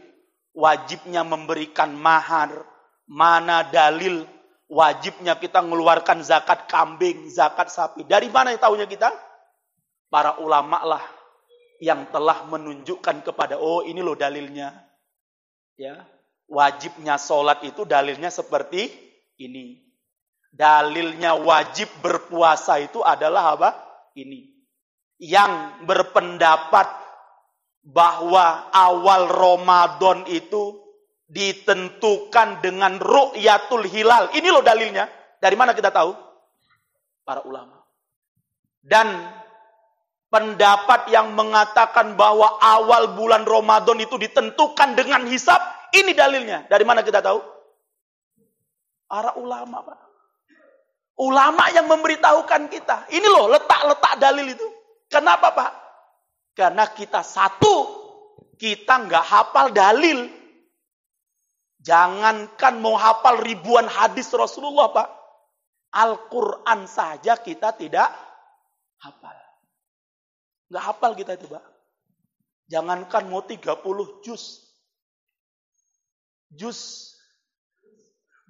wajibnya memberikan mahar, mana dalil wajibnya kita mengeluarkan zakat kambing, zakat sapi. Dari mana tahunya kita? Para ulama lah yang telah menunjukkan kepada, oh ini loh dalilnya. Ya, wajibnya sholat itu dalilnya seperti ini. Dalilnya wajib berpuasa itu adalah apa? Ini. Yang berpendapat bahwa awal Ramadan itu ditentukan dengan ru'yatul hilal. Ini loh dalilnya. Dari mana kita tahu? Para ulama. Dan pendapat yang mengatakan bahwa awal bulan Ramadan itu ditentukan dengan hisab, ini dalilnya. Dari mana kita tahu? Para ulama, Pak. Ulama yang memberitahukan kita. Ini loh letak-letak dalil itu. Kenapa, Pak? Karena kita satu, kita nggak hafal dalil. Jangankan mau hafal ribuan hadis Rasulullah, Pak. Al-Quran saja kita tidak hafal. Nggak hafal kita itu, Pak. Jangankan mau 30 juz.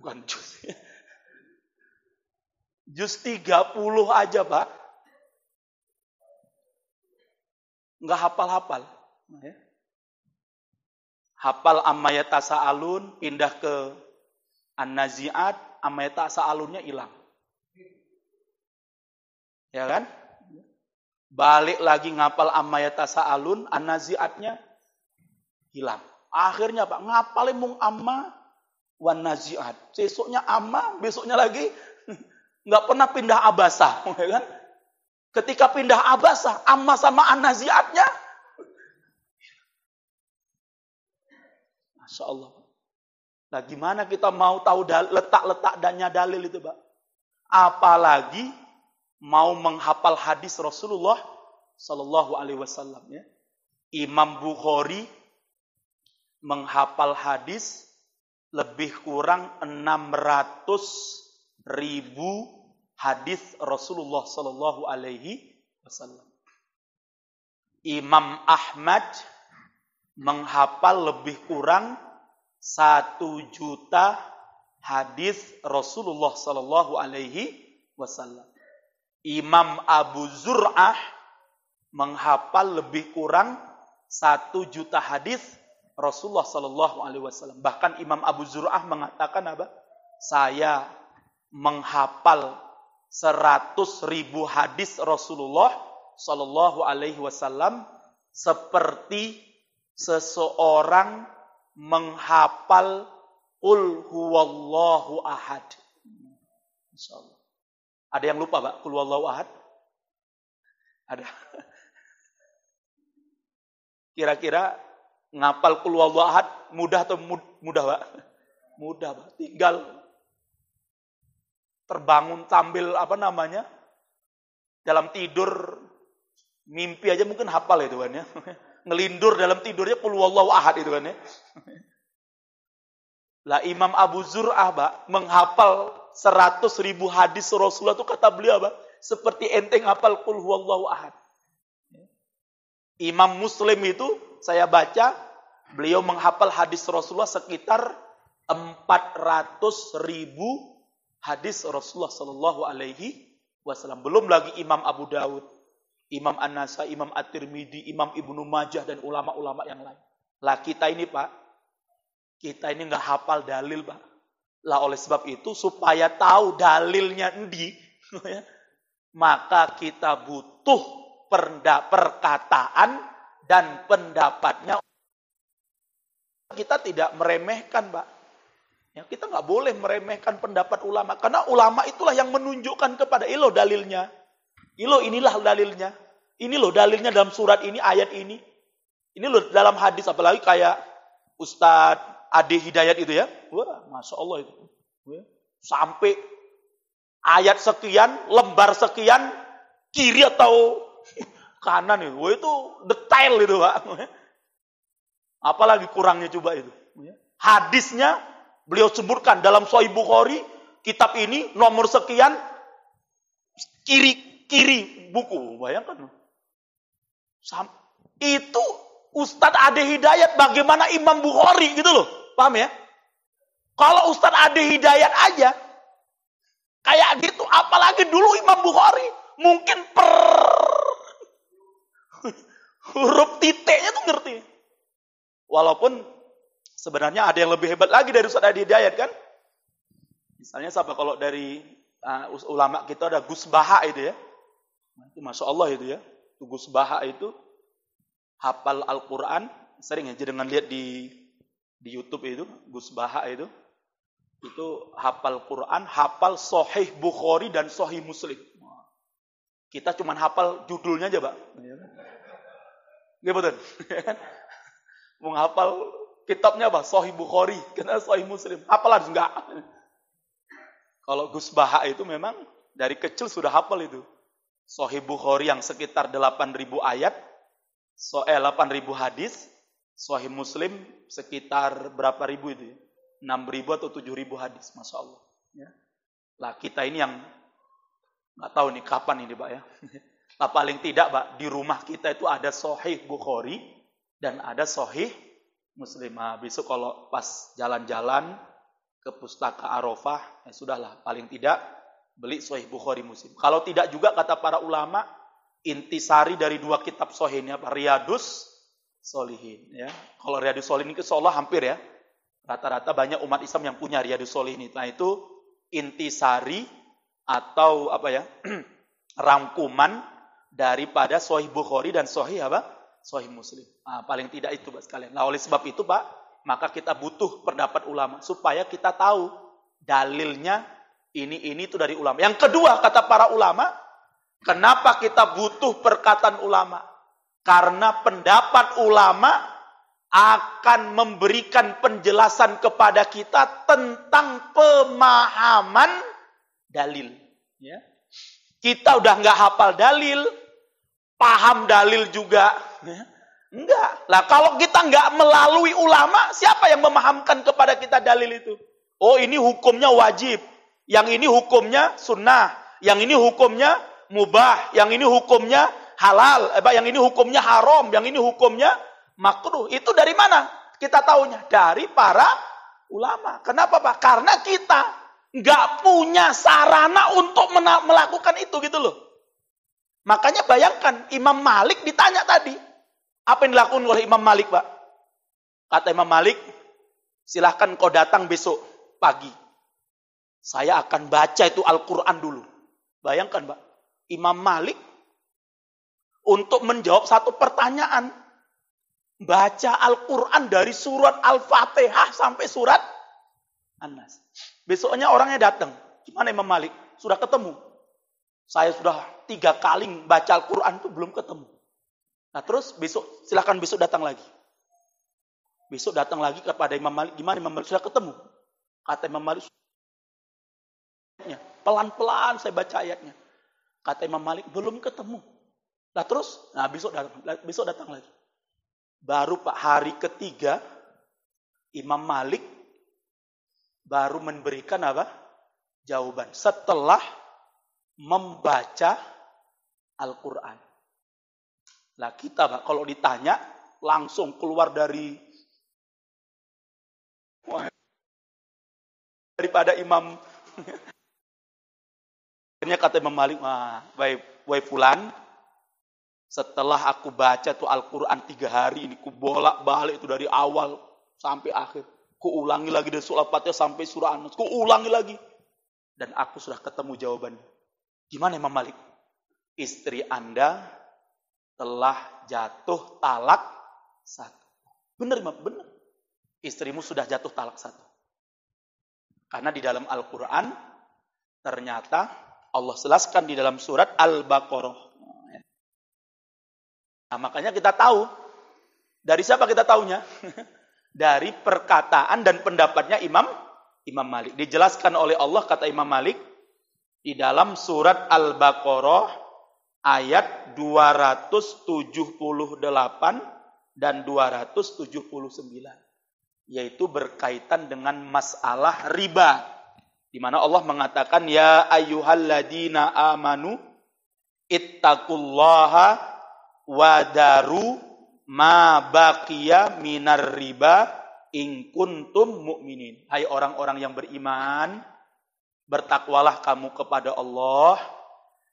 Bukan juz. Juz 30 aja, Pak. Nggak hafal-hafal. Hafal amma yatasaalun, pindah ke An-Nazi'at, amma yatasaalunnya hilang. Ya kan? Balik lagi ngapal amma yatasaalun, An-Nazi'atnya hilang. Akhirnya Pak, ngapalin mung amma wan nazi'at. Besoknya amma, besoknya lagi nggak pernah pindah abasa, ya kan? Ketika pindah abasa, amma sama an-nazi'atnya, Masya Allah. Nah gimana kita mau tahu letak-letak dannya dalil itu, Pak? Apalagi mau menghafal hadis Rasulullah Sallallahu Alaihi Wasallam. Ya. Imam Bukhari menghafal hadis lebih kurang 600.000 hadis Rasulullah Sallallahu Alaihi Wasallam. Imam Ahmad menghafal lebih kurang 1 juta hadis Rasulullah Sallallahu Alaihi Wasallam. Imam Abu Zur'ah menghafal lebih kurang 1 juta hadis Rasulullah Sallallahu Alaihi Wasallam. Bahkan Imam Abu Zur'ah mengatakan apa? Saya menghafal 100.000 hadis Rasulullah Sallallahu Alaihi Wasallam seperti seseorang menghafal Qul huwallahu ahad. Insyaallah. Ada yang lupa, Pak? Qul huwallahu ahad? Ada. Kira-kira ngapal qul huwallahu ahad mudah atau mudah, Pak? Mudah, Pak. Tinggal terbangun sambil dalam tidur, mimpi aja mungkin hafal itu kan ya. Ngelindur dalam tidurnya qul huwallahu ahad itu kan ya. Lah Imam Abu Zur'ah, Pak, menghafal 100.000 hadis Rasulullah itu kata beliau, Pak, seperti ente ngapal qul huwallahu ahad. Imam Muslim itu saya baca beliau menghafal hadis Rasulullah sekitar 400.000 hadis Rasulullah sallallahu alaihi wasallam. Belum lagi Imam Abu Dawud, Imam An-Nasai, Imam At-Tirmidzi, Imam Ibnu Majah dan ulama-ulama yang lain. Lah kita ini, Pak, kita ini nggak hafal dalil, Pak. Lah oleh sebab itu supaya tahu dalilnya endi, maka kita butuh perkataan dan pendapatnya. Kita tidak meremehkan, Pak. Ya, kita nggak boleh meremehkan pendapat ulama. Karena ulama itulah yang menunjukkan kepada ilo dalilnya. Ilo inilah dalilnya. Ini loh dalilnya dalam surat ini, ayat ini. Ini loh dalam hadis, apalagi kayak Ustadz Ade Hidayat itu ya. Wah, Masya Allah itu. Sampai ayat sekian, lembar sekian, kiri atau kanan itu. Wah, itu detail itu, Pak. Apalagi kurangnya coba itu. Hadisnya beliau sebutkan dalam Sahih Bukhari, kitab ini nomor sekian, kiri buku. Bayangkan. Itu Ustadz Ade Hidayat bagaimana Imam Bukhari gitu loh. Paham ya? Kalau Ustadz Ade Hidayat aja kayak gitu, apalagi dulu Imam Bukhari mungkin per huruf titiknya tuh ngerti. Walaupun sebenarnya ada yang lebih hebat lagi dari Ustadz Ade Hidayat kan? Misalnya siapa kalau dari ulama kita ada Gus Baha itu ya. Itu Masya Allah itu ya. Gus Baha itu hafal Al-Quran. Sering aja dengan lihat di YouTube itu. Gus Baha itu hafal Quran, hafal Sahih Bukhari dan Sahih Muslim. Kita cuma hafal judulnya aja, Pak. Iya betul. Menghafal kitabnya apa? Sahih Bukhari, karena Sahih Muslim. Hafalan enggak? Kalau Gus Baha itu memang dari kecil sudah hafal itu. Sahih Bukhari yang sekitar 8.000 ayat, 8.000 hadis, Sahih Muslim sekitar berapa ribu itu ya? 6.000 atau 7.000 hadis, Masya Allah. Ya. Lah kita ini yang nggak tahu nih kapan ini, Pak ya. Nah, paling tidak, Pak, di rumah kita itu ada Sahih Bukhari dan ada Sahih Muslim. Nah, besok kalau pas jalan-jalan ke Pustaka Arafah, ya sudahlah, paling tidak beli Sahih Bukhari Muslim. Kalau tidak juga kata para ulama, intisari dari dua kitab Sahih ini apa? Riyadus Shalihin. Ya. Kalau Riyadus Shalihin ini seolah hampir ya. Rata-rata banyak umat Islam yang punya Riyadus Shalihin. Nah itu intisari atau apa ya? Rangkuman daripada Sahih Bukhari dan Sahih apa? Sahih Muslim. Nah, paling tidak itu, Pak, sekalian. Nah, oleh sebab itu, Pak, maka kita butuh pendapat ulama supaya kita tahu dalilnya ini itu dari ulama. Yang kedua, kata para ulama, kenapa kita butuh perkataan ulama? Karena pendapat ulama akan memberikan penjelasan kepada kita tentang pemahaman dalil. Ya. Kita udah nggak hafal dalil, paham dalil juga. Ya. Enggak. Lah kalau kita nggak melalui ulama, siapa yang memahamkan kepada kita dalil itu? Oh, ini hukumnya wajib. Yang ini hukumnya sunnah. Yang ini hukumnya mubah. Yang ini hukumnya halal. Yang ini hukumnya haram. Yang ini hukumnya makruh. Itu dari mana kita tahunya? Dari para ulama. Kenapa, Pak? Karena kita nggak punya sarana untuk melakukan itu gitu loh. Makanya bayangkan Imam Malik ditanya tadi. Apa yang dilakukan oleh Imam Malik, Pak? Kata Imam Malik, silahkan kau datang besok pagi. Saya akan baca itu Al-Quran dulu. Bayangkan, Pak. Imam Malik untuk menjawab satu pertanyaan. Baca Al-Quran dari surat Al-Fatihah sampai surat An-Nas. Besoknya orangnya datang. Gimana Imam Malik? Sudah ketemu. Saya sudah 3 kali baca Al-Quran itu belum ketemu. Nah terus silakan besok datang lagi. Besok datang lagi kepada Imam Malik. Gimana Imam Malik? Sudah ketemu. Kata Imam Malik, pelan-pelan saya baca ayatnya. Kata Imam Malik, belum ketemu. Nah terus, besok datang lagi. Baru Pak, hari ketiga, Imam Malik baru memberikan apa? Jawaban. Setelah membaca Al-Quran. Nah kita Pak, kalau ditanya, langsung keluar daripada Imam. Akhirnya kata Imam Malik, wahai fulan, setelah aku baca tuh Al-Quran 3 hari ini, ku bolak-balik itu dari awal sampai akhir. Ku ulangi lagi dari surah Al-Fatihah sampai surah An-Nas. Ku ulangi lagi. Dan aku sudah ketemu jawabannya. Gimana Imam Malik? Istri Anda telah jatuh talak 1. Benar Imam, benar. Istrimu sudah jatuh talak 1. Karena di dalam Al-Quran, ternyata Allah jelaskan di dalam surat Al-Baqarah. Nah, makanya kita tahu. Dari siapa kita tahunya? Dari perkataan dan pendapatnya Imam Malik. Dijelaskan oleh Allah, kata Imam Malik, di dalam surat Al-Baqarah ayat 278 dan 279. Yaitu berkaitan dengan masalah riba. Di mana Allah mengatakan, ya ayyuhalladzina amanu ittaqullaha wadaru ma baqiya minar riba in kuntum mu'minin. Hai orang-orang yang beriman, bertakwalah kamu kepada Allah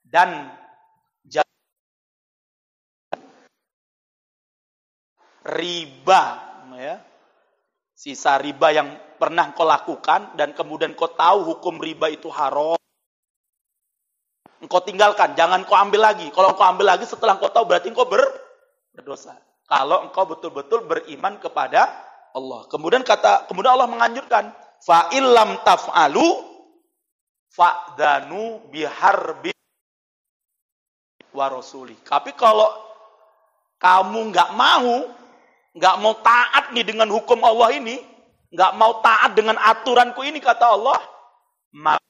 dan jangan riba, ya. Sisa riba yang pernah kau lakukan dan kemudian kau tahu hukum riba itu haram. Engkau tinggalkan, jangan kau ambil lagi. Kalau engkau ambil lagi setelah engkau tahu berarti engkau berdosa. Kalau engkau betul-betul beriman kepada Allah. Kemudian Allah menganjurkan, fa illam taf'alu fa'danu biharbi wa rasuli. Tapi kalau kamu nggak mau taat nih dengan hukum Allah ini, nggak mau taat dengan aturanku ini, kata Allah, maka